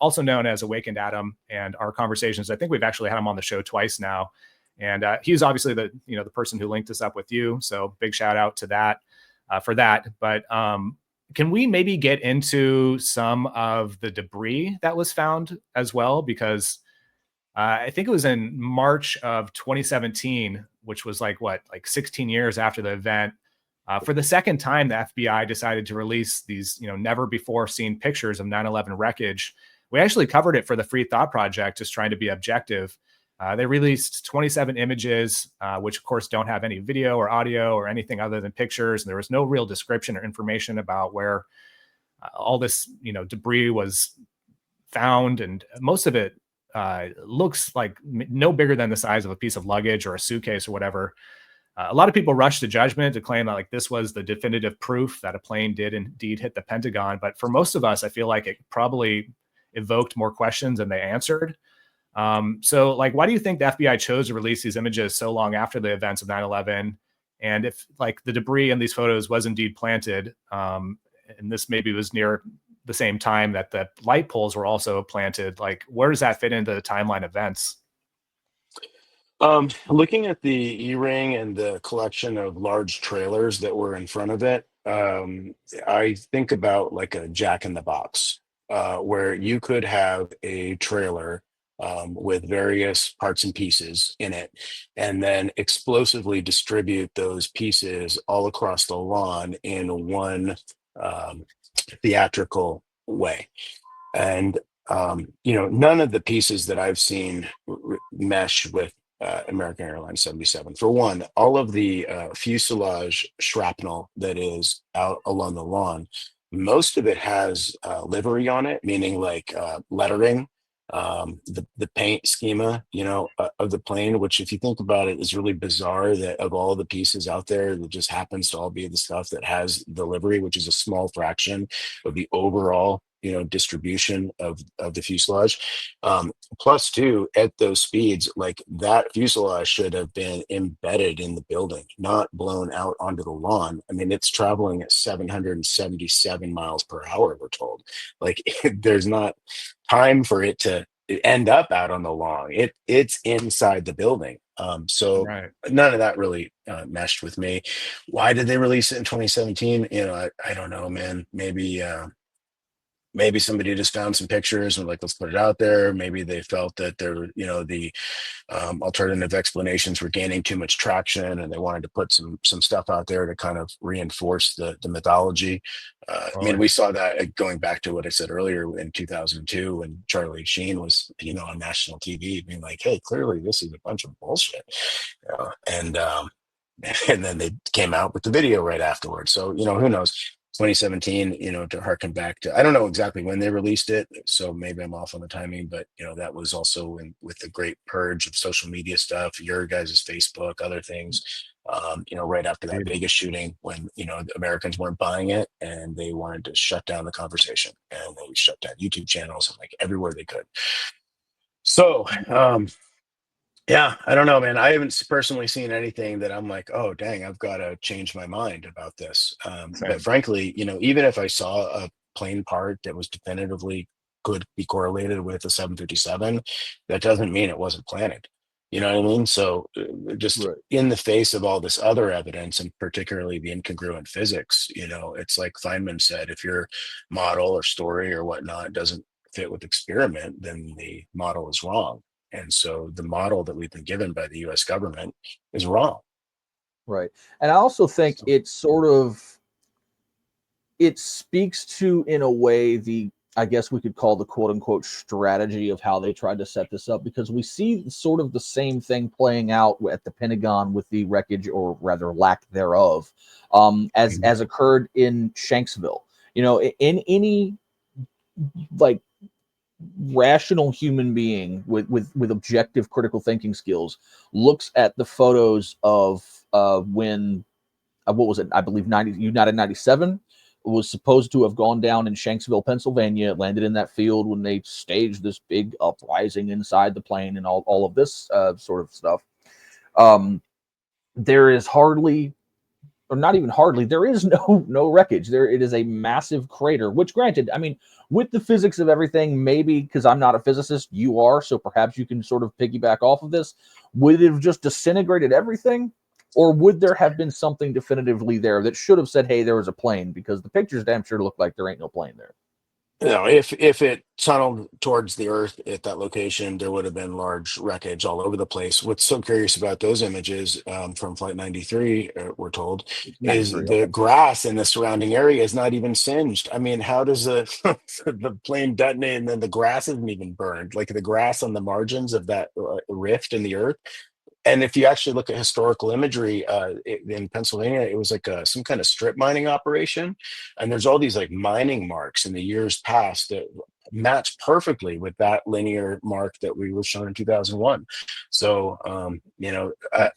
also known as Awakened Adam, and our conversations. I think we've actually had him on the show twice now, and he's obviously the person who linked us up with you. So big shout out to that for that. But can we maybe get into some of the debris that was found as well? Because I think it was in March of 2017, which was like 16 years after the event. For the second time, the FBI decided to release these, never before seen pictures of 9/11 wreckage. We actually covered it for the Free Thought Project, just trying to be objective. They released 27 images, which of course don't have any video or audio or anything other than pictures. And there was no real description or information about where all this, debris was found. And most of it looks like no bigger than the size of a piece of luggage or a suitcase or whatever. A lot of people rushed to judgment to claim that this was the definitive proof that a plane did indeed hit the Pentagon. But for most of us, I feel like it probably evoked more questions than they answered. So why do you think the FBI chose to release these images so long after the events of 9/11? And if the debris in these photos was indeed planted, and this maybe was near the same time that the light poles were also planted, where does that fit into the timeline events? Looking at the E-ring and the collection of large trailers that were in front of it, I think about like a Jack in the Box, where you could have a trailer with various parts and pieces in it, and then explosively distribute those pieces all across the lawn in one theatrical way. And none of the pieces that I've seen mesh with American Airlines 77. For one, all of the fuselage shrapnel that is out along the lawn, most of it has livery on it, meaning lettering, the paint schema, of the plane, which if you think about it is really bizarre that of all the pieces out there, that just happens to all be the stuff that has the livery, which is a small fraction of the overall distribution of the fuselage. Plus two, at those speeds, like that fuselage should have been embedded in the building, not blown out onto the lawn. I mean, it's traveling at 777 miles per hour, we're told. There's not time for it to end up out on the lawn. It's inside the building. So Right. none of that really meshed with me. Why did they release it in 2017? I don't know, man. Maybe somebody just found some pictures and let's put it out there. Maybe they felt that the alternative explanations were gaining too much traction, and they wanted to put some stuff out there to kind of reinforce the mythology. I mean, we saw that going back to what I said earlier in 2002 when Charlie Sheen was on national TV being like, "Hey, clearly this is a bunch of bullshit," and then they came out with the video right afterwards. So who knows? 2017, to harken back to, I don't know exactly when they released it, so maybe I'm off on the timing, but that was also with the great purge of social media stuff, your guys' Facebook, other things, right after that Vegas shooting, when the Americans weren't buying it and they wanted to shut down the conversation, and they shut down YouTube channels and everywhere they could. So Yeah, I don't know, man. I haven't personally seen anything that I'm like, oh, dang, I've got to change my mind about this. But Same. frankly, even if I saw a plane part that was definitively could be correlated with a 757, that doesn't mean it wasn't planted. You know what I mean? So just Right. in the face of all this other evidence, and particularly the incongruent physics, it's like Feynman said, if your model or story or whatnot doesn't fit with experiment, then the model is wrong. And so the model that we've been given by the US government is wrong. Right. And I also think So, it speaks to, in a way, I guess we could call the quote unquote strategy of how they tried to set this up, because we see sort of the same thing playing out at the Pentagon with the wreckage, or rather lack thereof, as occurred in Shanksville. In any like rational human being with objective critical thinking skills looks at the photos of when what was it? I believe United 97 was supposed to have gone down in Shanksville, Pennsylvania. It landed in that field when they staged this big uprising inside the plane and all of this sort of stuff. There is hardly, or not even hardly, there is no wreckage. It is a massive crater, which, granted, I mean, with the physics of everything, maybe because I'm not a physicist, you are, so perhaps you can sort of piggyback off of this. Would it have just disintegrated everything? Or would there have been something definitively there that should have said, hey, there was a plane? Because the pictures damn sure look like there ain't no plane there. if it tunneled towards the Earth at that location, there would have been large wreckage all over the place. What's so curious about those images from Flight 93, we're told, is 93, the okay. grass in the surrounding area is not even singed. I mean, how does the plane detonate and then the grass isn't even burned? Like the grass on the margins of that rift in the Earth. And if you actually look at historical imagery in Pennsylvania, it was like some kind of strip mining operation. And there's all these like mining marks in the years past that match perfectly with that linear mark that we were shown in 2001. So,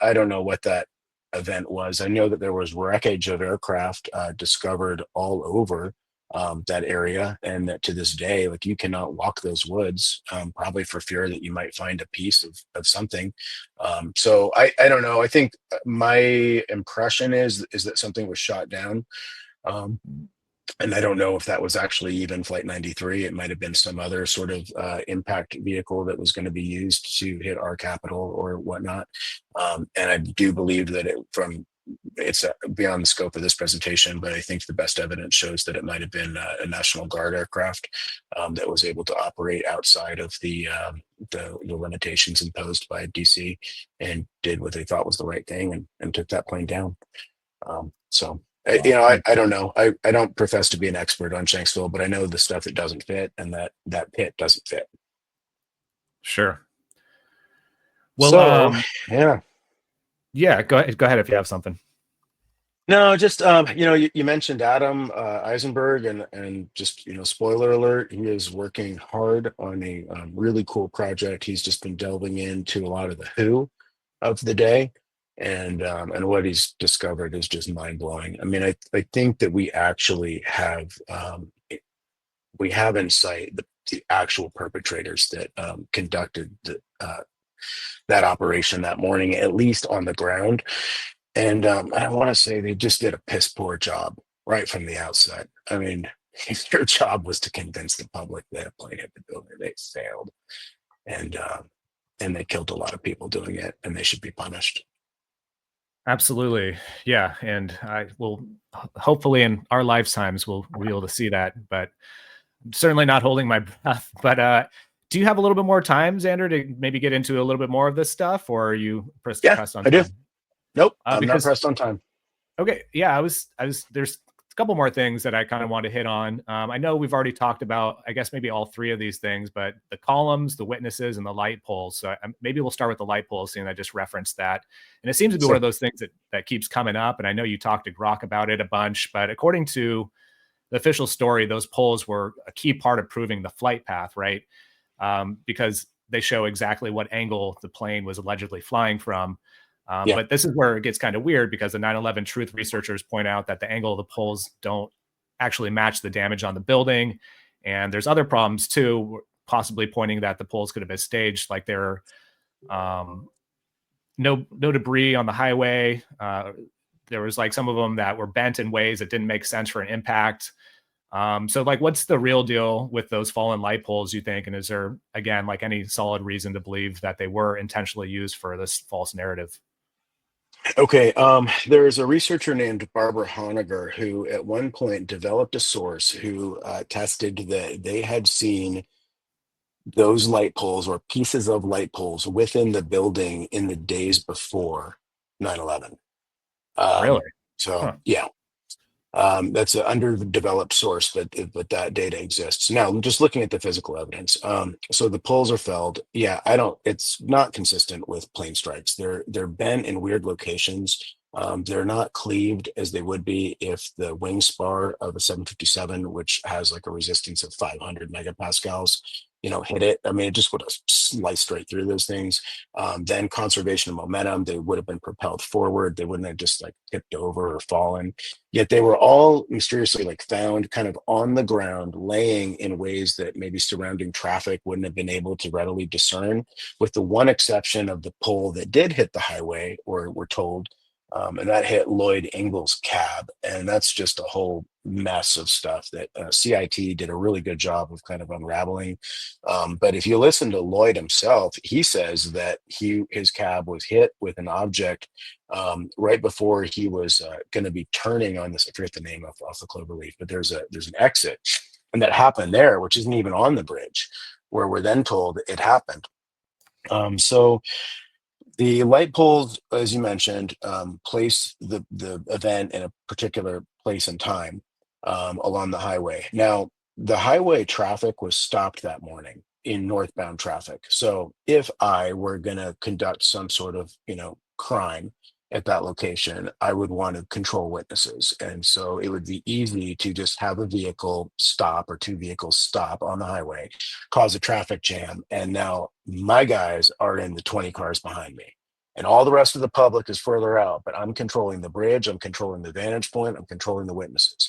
I don't know what that event was. I know that there was wreckage of aircraft discovered all over that area, and that to this day, like, you cannot walk those woods, probably for fear that you might find a piece of something. So I don't know. I think my impression is that something was shot down. Um, and I don't know if that was actually even Flight 93. It might have been some other sort of impact vehicle that was going to be used to hit our capital or whatnot. And I do believe that it's beyond the scope of this presentation, but I think the best evidence shows that it might have been a National Guard aircraft that was able to operate outside of the limitations imposed by DC, and did what they thought was the right thing, and took that plane down. So Wow. I don't know. I don't profess to be an expert on Shanksville, but I know the stuff that doesn't fit, and that pit doesn't fit. Sure. Well, So yeah. yeah, go ahead if you have something. No, just you mentioned Adam Eisenberg, and just spoiler alert, he is working hard on a really cool project. He's just been delving into a lot of the who of the day, and what he's discovered is just mind blowing. I mean, I think that we actually have in sight the actual perpetrators that conducted that operation that morning, at least on the ground. And I want to say they just did a piss poor job right from the outset. I mean, if their job was to convince the public that a plane hit the building, they failed, and they killed a lot of people doing it, and they should be punished. Absolutely. Yeah. And I will hopefully in our lifetimes we'll be able to see that, but I'm certainly not holding my breath. But do you have a little bit more time, Xander, to maybe get into a little bit more of this stuff, or are you pressed Yeah, on I do. time? Nope, I'm not Because pressed on time. Okay. Yeah, I was there's a couple more things that I kind of want to hit on. I know we've already talked about, I guess, maybe all three of these things, but the columns, the witnesses, and the light poles. So maybe we'll start with the light poles, seeing I just referenced that. And it seems to be one So of those things that keeps coming up. And I know you talked to Grok about it a bunch, but according to the official story, those poles were a key part of proving the flight path, right? Because they show exactly what angle the plane was allegedly flying from. yeah, But this is where it gets kind of weird, because the 9/11 truth researchers point out that the angle of the poles don't actually match the damage on the building. And there's other problems too, possibly pointing that the poles could have been staged, like they're no debris on the highway. There was like some of them that were bent in ways that didn't make sense for an impact. So like, what's the real deal with those fallen light poles, you think? And is there, again, like any solid reason to believe that they were intentionally used for this false narrative? Okay, there's a researcher named Barbara Honegger who at one point developed a source who tested that they had seen those light poles or pieces of light poles within the building in the days before 9/11. Really? So Huh. yeah, that's an underdeveloped source, but that data exists. Now, just looking at the physical evidence, so the poles are felled. Yeah, I don't. It's not consistent with plane strikes. They're bent in weird locations. They're not cleaved as they would be if the wing spar of a 757, which has like a resistance of 500 megapascals, hit it. I mean, it just would have sliced right through those things. Then conservation of momentum, they would have been propelled forward. They wouldn't have just like tipped over or fallen. Yet they were all mysteriously like found kind of on the ground, laying in ways that maybe surrounding traffic wouldn't have been able to readily discern, with the one exception of the pole that did hit the highway, or we're told, and that hit Lloyd Engel's cab. And that's just a whole mess of stuff that CIT did a really good job of kind of unraveling. But if you listen to Lloyd himself, he says that his cab was hit with an object right before he was going to be turning on this. I forget the name off the cloverleaf, but there's an exit, and that happened there, which isn't even on the bridge, where we're then told it happened. So the light poles, as you mentioned, place the event in a particular place and time along the highway. Now, the highway traffic was stopped that morning in northbound traffic. So if I were going to conduct some sort of, crime at that location, I would want to control witnesses. And so it would be easy to just have a vehicle stop or two vehicles stop on the highway, cause a traffic jam. And now my guys are in the 20 cars behind me. And all the rest of the public is further out, but I'm controlling the bridge, I'm controlling the vantage point, I'm controlling the witnesses.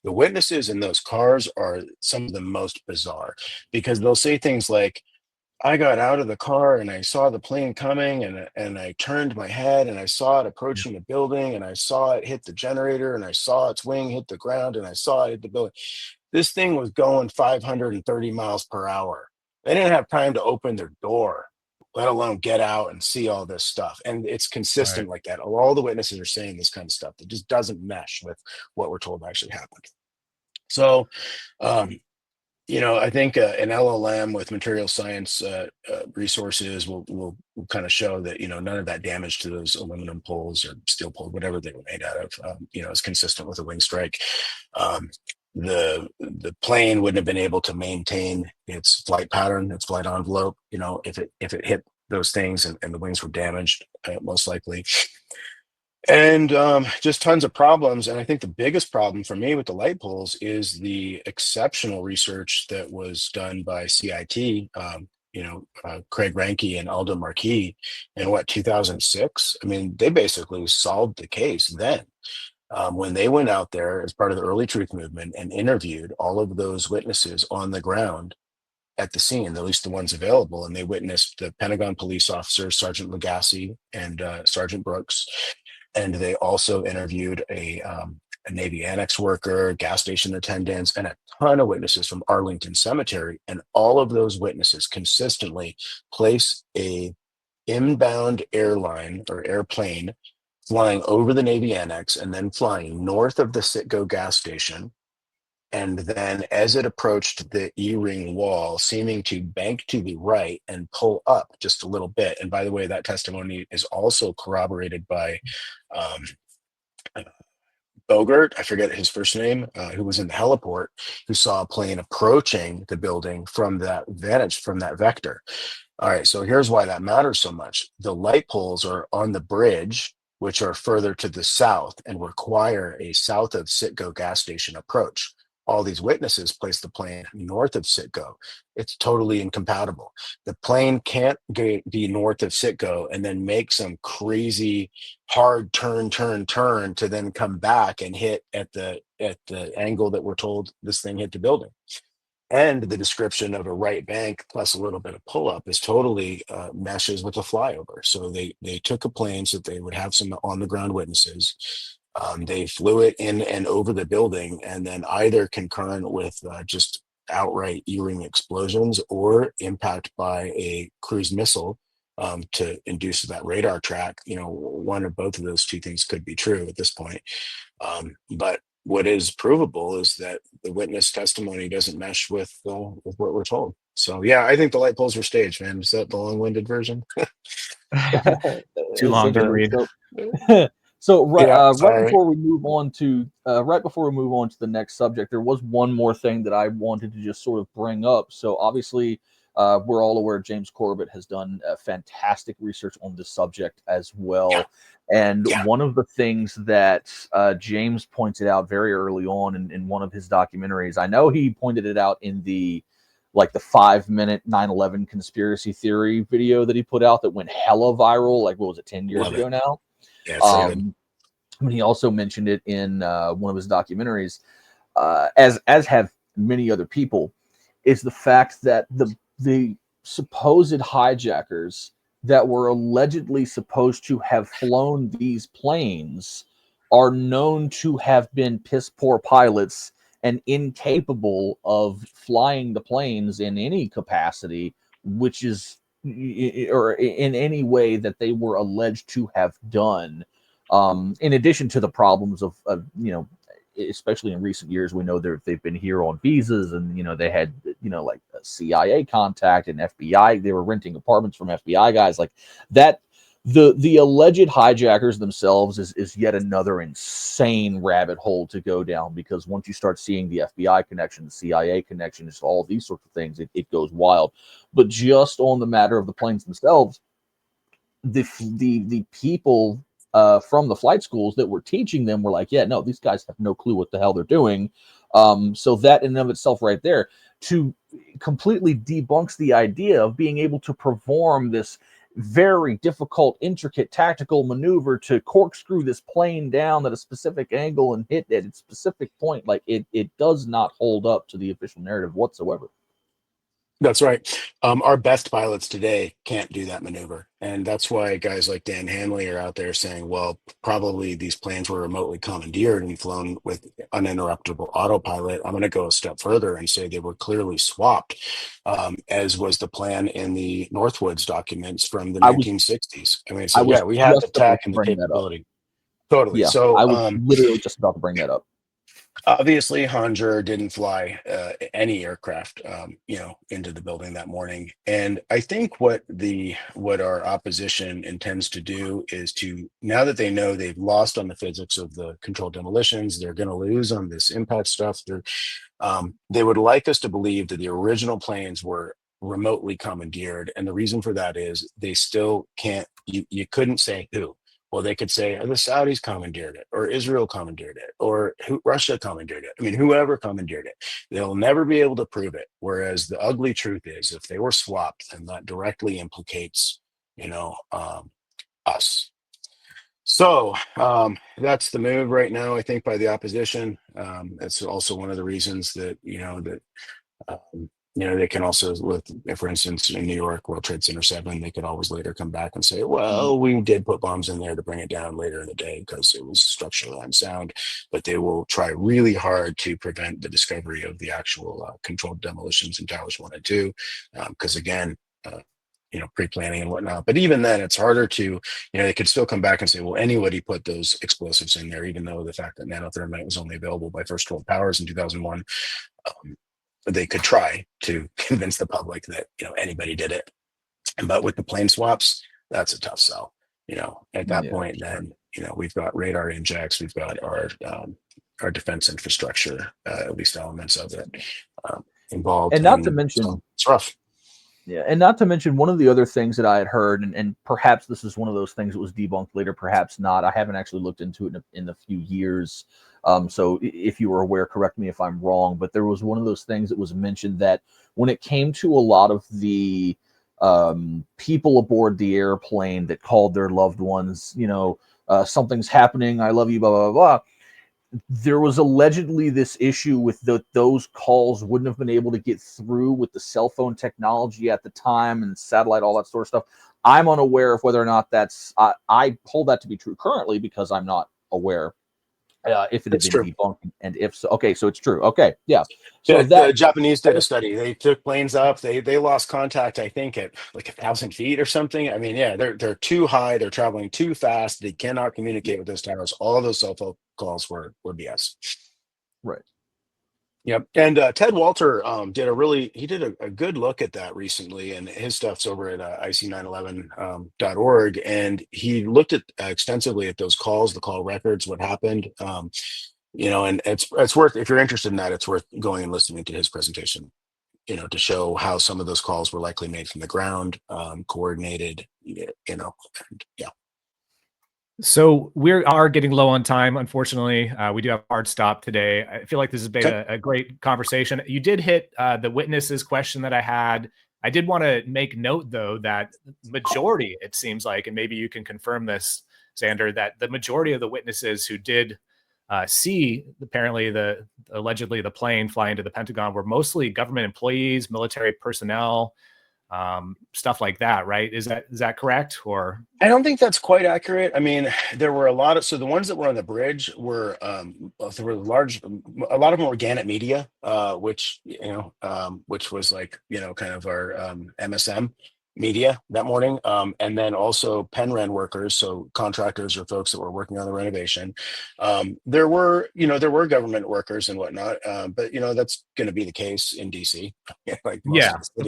The witnesses in those cars are some of the most bizarre, because they'll say things like, I got out of the car and I saw the plane coming, and I turned my head and I saw it approaching the building, and I saw it hit the generator, and I saw its wing hit the ground, and I saw it hit the building. This thing was going 530 miles per hour. They didn't have time to open their door, let alone get out and see all this stuff. And it's consistent like that. All the witnesses are saying this kind of stuff that just doesn't mesh with what we're told actually happened. So, I think an LLM with material science resources will kind of show that, none of that damage to those aluminum poles or steel poles, whatever they were made out of, is consistent with a wing strike. The plane wouldn't have been able to maintain its flight pattern, its flight envelope, if it hit those things and the wings were damaged, most likely. And just tons of problems. And I think the biggest problem for me with the light poles is the exceptional research that was done by CIT, Craig Ranke and Aldo Marquis in 2006. I mean, they basically solved the case then. When they went out there as part of the early truth movement and interviewed all of those witnesses on the ground at the scene, at least the ones available, and they witnessed the Pentagon police officers, Sergeant Legassi and Sergeant Brooks, and they also interviewed a Navy annex worker, gas station attendants, and a ton of witnesses from Arlington Cemetery. And all of those witnesses consistently place a inbound airline or airplane flying over the Navy annex and then flying north of the Citgo gas station. And then as it approached the E-ring wall, seeming to bank to the right and pull up just a little bit. And by the way, that testimony is also corroborated by Bogert, I forget his first name, who was in the heliport, who saw a plane approaching the building from that vector. All right, so here's why that matters so much. The light poles are on the bridge, which are further to the south and require a south of Citgo gas station approach. All these witnesses place the plane north of Citgo. It's totally incompatible. The plane can't be north of Citgo and then make some crazy hard turn to then come back and hit at the angle that we're told this thing hit the building. And the description of a right bank plus a little bit of pull up is totally meshes with a flyover. So they took a plane so that they would have some on the ground witnesses. They flew it in and over the building, and then either concurrent with just outright E-ring explosions or impact by a cruise missile to induce that radar track. One or both of those two things could be true at this point. But what is provable is that the witness testimony doesn't mesh with what we're told. So yeah, I think the light poles were staged, man. Is that the long-winded version? Too long to read. So right, Yeah, right before we move on to the next subject, there was one more thing that I wanted to just sort of bring up. So obviously, we're all aware James Corbett has done fantastic research on this subject as well. Yeah. And Yeah. one of the things that James pointed out very early on in one of his documentaries, I know he pointed it out in the 5-minute 9/11 conspiracy theory video that he put out that went hella viral. Like, what was it, 10 years ago now? Yeah, it's so good. But he also mentioned it in one of his documentaries, as have many other people, is the fact that the supposed hijackers that were allegedly supposed to have flown these planes are known to have been piss poor pilots and incapable of flying the planes in any capacity, which is or in any way that they were alleged to have done. In addition to the problems of especially in recent years, we know they've been here on visas, and they had like a CIA contact and FBI. They were renting apartments from FBI guys like that. The alleged hijackers themselves is yet another insane rabbit hole to go down, because once you start seeing the FBI connection, the CIA connection, it's all these sorts of things, it goes wild. But just on the matter of the planes themselves, the people from the flight schools that were teaching them were like, yeah, no, these guys have no clue what the hell they're doing. So that in and of itself right there to completely debunks the idea of being able to perform this very difficult, intricate tactical maneuver to corkscrew this plane down at a specific angle and hit at its specific point. Like it does not hold up to the official narrative whatsoever. That's right. Our best pilots today can't do that maneuver. And that's why guys like Dan Hanley are out there saying, well, probably these planes were remotely commandeered and flown with uninterruptible autopilot. I'm going to go a step further and say they were clearly swapped, as was the plan in the Northwoods documents from the 1960s. I mean, so yeah, we had the tech and the capability. Totally. Yeah, so I was literally just about to bring that up. Obviously, Honger didn't fly any aircraft, into the building that morning. And I think what our opposition intends to do is to, now that they know they've lost on the physics of the controlled demolitions, they're going to lose on this impact stuff. They would like us to believe that the original planes were remotely commandeered, and the reason for that is they still can't. You couldn't say who. Well, they could say, the Saudis commandeered it, or Israel commandeered it, or Russia commandeered it. I mean, whoever commandeered it, they'll never be able to prove it. Whereas the ugly truth is, if they were swapped, then that directly implicates, us. So that's the move right now, I think, by the opposition. It's also one of the reasons that, they can also, for instance, in New York, World Trade Center 7, they could always later come back and say, well, we did put bombs in there to bring it down later in the day because it was structurally unsound. But they will try really hard to prevent the discovery of the actual controlled demolitions in Towers 1 and 2. Because again, pre-planning and whatnot. But even then, it's harder to, they could still come back and say, well, anybody put those explosives in there, even though the fact that nanothermite was only available by First World Powers in 2001. They could try to convince the public that anybody did it, but with the plane swaps, that's a tough sell. At that point, then we've got radar injects, we've got our defense infrastructure, at least elements of it involved, and not to mention, so it's rough. Yeah, and not to mention one of the other things that I had heard, and perhaps this is one of those things that was debunked later, perhaps not. I haven't actually looked into it in a few years. So if you were aware, correct me if I'm wrong, but there was one of those things that was mentioned that when it came to a lot of the people aboard the airplane that called their loved ones, something's happening, I love you, blah, blah, blah. there was allegedly this issue with those calls wouldn't have been able to get through with the cell phone technology at the time and satellite, all that sort of stuff. I'm unaware of whether or not that's, I hold that to be true currently because I'm not aware if it had been debunked, and if so, okay, so it's true. Okay, yeah. So the Japanese did a study. They took planes up. They lost contact, I think, at like 1,000 feet or something. I mean, yeah, they're too high. They're traveling too fast. They cannot communicate with those towers. All those cell phone calls were BS. Right. Yep. And Ted Walter did a good look at that recently, and his stuff's over at ic911.org. And he looked at extensively at those calls, the call records, what happened. And it's worth, if you're interested in that, it's worth going and listening to his presentation, to show how some of those calls were likely made from the ground, coordinated, and yeah. So we are getting low on time, unfortunately. We do have a hard stop today. I feel like this has been a great conversation. You did hit the witnesses question that I had. I did want to make note, though, that majority, it seems like, and maybe you can confirm this, Xander, that the majority of the witnesses who did see apparently allegedly the plane fly into the Pentagon were mostly government employees, military personnel, stuff like that, right? Is that correct? Or I don't think that's quite accurate. I mean, there were a lot of, so the ones that were on the bridge were there were a lot of them were Gannett Media, which was like, kind of our MSM media that morning, and then also Penren workers, so contractors or folks that were working on the renovation. There were government workers and whatnot, but that's going to be the case in DC. Like most of the cities,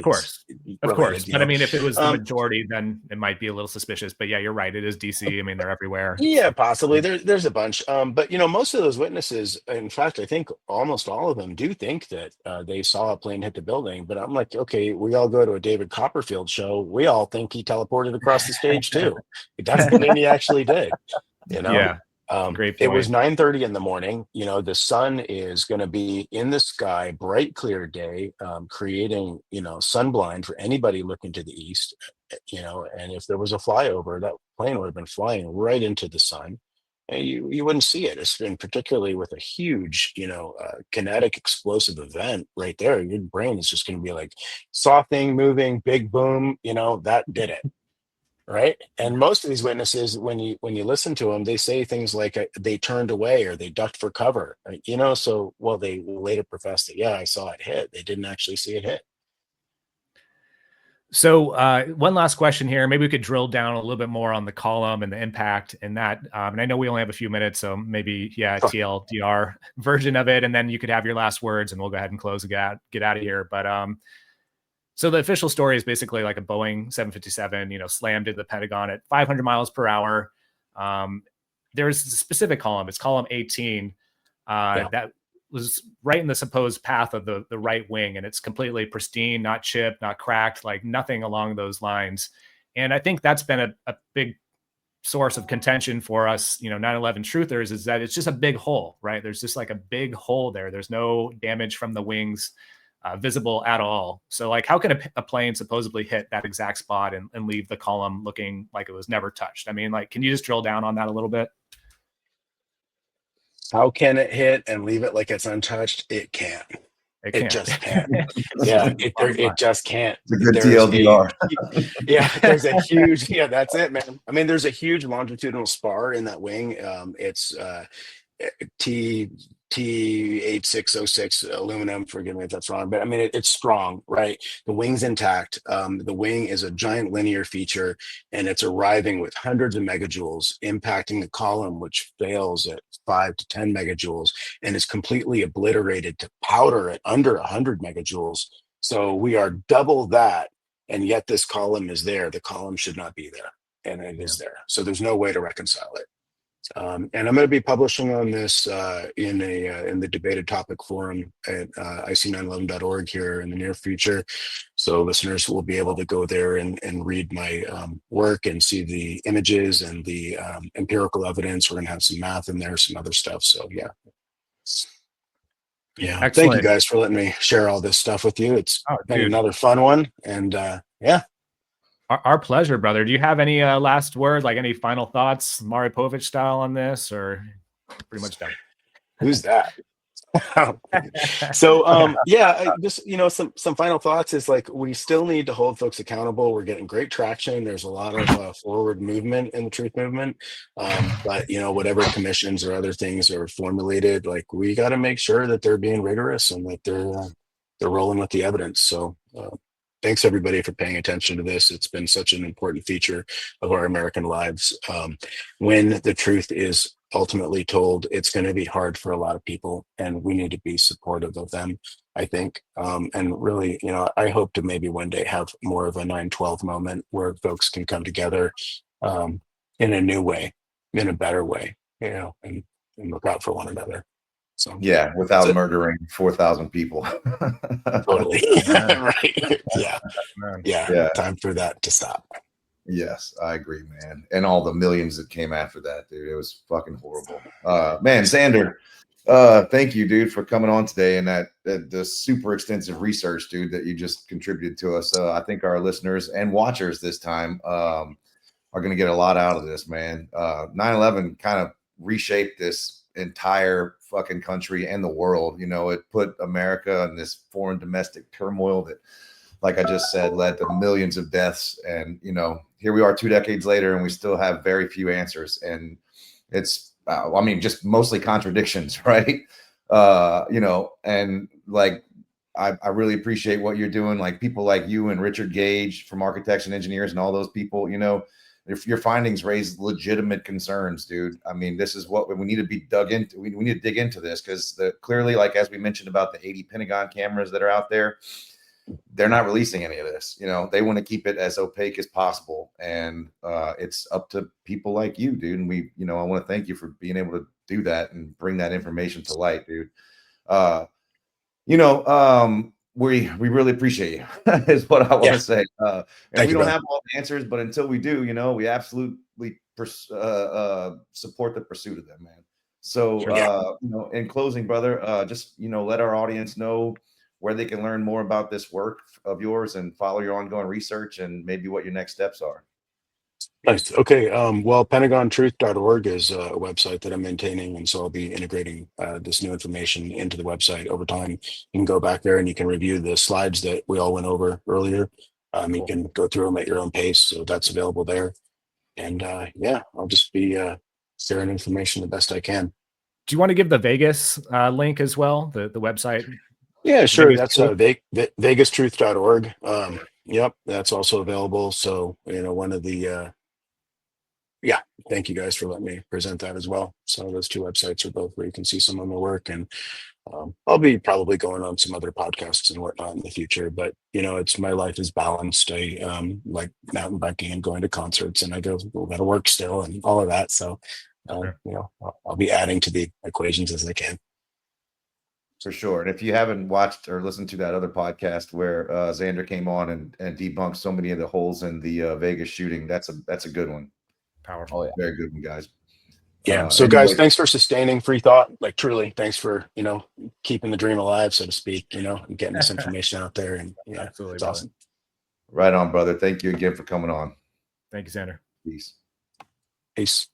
of course. But I mean, if it was the majority, then it might be a little suspicious. But yeah, you're right. It is DC. I mean, they're everywhere. Yeah, possibly. There's a bunch. But most of those witnesses, in fact, I think almost all of them do think that they saw a plane hit the building. But I'm like, okay, we all go to a David Copperfield show. We all think he teleported across the stage too. It doesn't mean he actually did. Yeah. Great point. It was 9:30 in the morning. The sun is going to be in the sky, bright, clear day, creating, sunblind for anybody looking to the east. And if there was a flyover, that plane would have been flying right into the sun. And you wouldn't see it. It's been particularly with a huge, kinetic explosive event right there. Your brain is just going to be like, saw thing moving, big boom. That did it. Right. And most of these witnesses, when you listen to them, they say things like they turned away or they ducked for cover, so, well, they later professed that, yeah, I saw it hit. They didn't actually see it hit. So one last question here. Maybe we could drill down a little bit more on the column and the impact and that. And I know we only have a few minutes, so maybe, TLDR version of it. And then you could have your last words and we'll go ahead and close and get out of here. But so the official story is basically like a Boeing 757, slammed into the Pentagon at 500 miles per hour. There's a specific column. It's column 18 that was right in the supposed path of the right wing. And it's completely pristine, not chipped, not cracked, like nothing along those lines. And I think that's been a big source of contention for us, 9/11 truthers, is that it's just a big hole, right? There's just like a big hole there. There's no damage from the wings visible at all. So like, how can a plane supposedly hit that exact spot and leave the column looking like it was never touched? I mean, like, can you just drill down on that a little bit? How can it hit and leave it like it's untouched? It can't. It just can't. Yeah, it just can't. It's a good TLDR. There's a huge, that's it, man. I mean, there's a huge longitudinal spar in that wing. It's T8606 aluminum, forgive me if that's wrong, but I mean, it's strong, right? The wing's intact. The wing is a giant linear feature, and it's arriving with hundreds of megajoules, impacting the column, which fails at 5 to 10 megajoules, and is completely obliterated to powder at under 100 megajoules. So we are double that, and yet this column is there. The column should not be there, and it is there. So there's no way to reconcile it. And I'm going to be publishing on this in the debated topic forum at ic911.org here in the near future. So listeners will be able to go there and read my work and see the images and the empirical evidence. We're going to have some math in there, some other stuff. So yeah. Excellent. Thank you guys for letting me share all this stuff with you. It's been another fun one. And Our pleasure, brother. Do you have any last word, like any final thoughts, Maury Povich style on this, or pretty much done? Who's that? So yeah, just some final thoughts is like we still need to hold folks accountable. We're getting great traction. There's a lot of forward movement in the truth movement, but whatever commissions or other things are formulated, like we got to make sure that they're being rigorous and that they're rolling with the evidence. So thanks everybody for paying attention to this. It's been such an important feature of our American lives. When the truth is ultimately told, it's going to be hard for a lot of people, and we need to be supportive of them, I think. And really, I hope to maybe one day have more of a 9/12 moment where folks can come together in a new way, in a better way, and look out for one another. So yeah, without murdering 4,000 people. Totally. Right. Yeah. Time for that to stop. Yes, I agree, man. And all the millions that came after that, dude. It was fucking horrible. Man, Xander, thank you, dude, for coming on today and the super extensive research, dude, that you just contributed to us. I think our listeners and watchers this time are going to get a lot out of this, man. 9/11 kind of reshaped this entire fucking country and the world. It put America in this foreign domestic turmoil that, like I just said, led to millions of deaths. And, here we are 2 decades later, and we still have very few answers. And it's, just mostly contradictions, right? And like, I really appreciate what you're doing. Like people like you and Richard Gage from Architects and Engineers and all those people, if your findings raise legitimate concerns, dude. This is what we need to be dug into. We need to dig into this because clearly, like as we mentioned about the 80 Pentagon cameras that are out there, they're not releasing any of this. They want to keep it as opaque as possible, and it's up to people like you, dude. And we, I want to thank you for being able to do that and bring that information to light, dude. We really appreciate you is what I want to say. And we don't have all the answers, but until we do, we absolutely support the pursuit of them, man. So, in closing, brother, just, let our audience know where they can learn more about this work of yours and follow your ongoing research and maybe what your next steps are. Nice. Okay. Well, PentagonTruth.org is a website that I'm maintaining, and so I'll be integrating this new information into the website over time. You can go back there and you can review the slides that we all went over earlier. You can go through them at your own pace, so that's available there. And I'll just be sharing information the best I can. Do you want to give the Vegas link as well, the website? Yeah, sure. Vegas that's VegasTruth.org. Yep, that's also available. So, one of the thank you guys for letting me present that as well. So those two websites are both where you can see some of my work, and I'll be probably going on some other podcasts and whatnot in the future. But it's my life is balanced. I like mountain biking and going to concerts, and I go to work still and all of that. So I'll be adding to the equations as I can. For sure. And if you haven't watched or listened to that other podcast where Xander came on and debunked so many of the holes in the Vegas shooting, that's a good one. Powerful. Yeah. Very good one, guys. Yeah. So guys, thanks for sustaining free thought. Like truly, thanks for, keeping the dream alive, so to speak, and getting this information out there. And absolutely, it's awesome. Right on, brother. Thank you again for coming on. Thank you, Xander. Peace. Peace.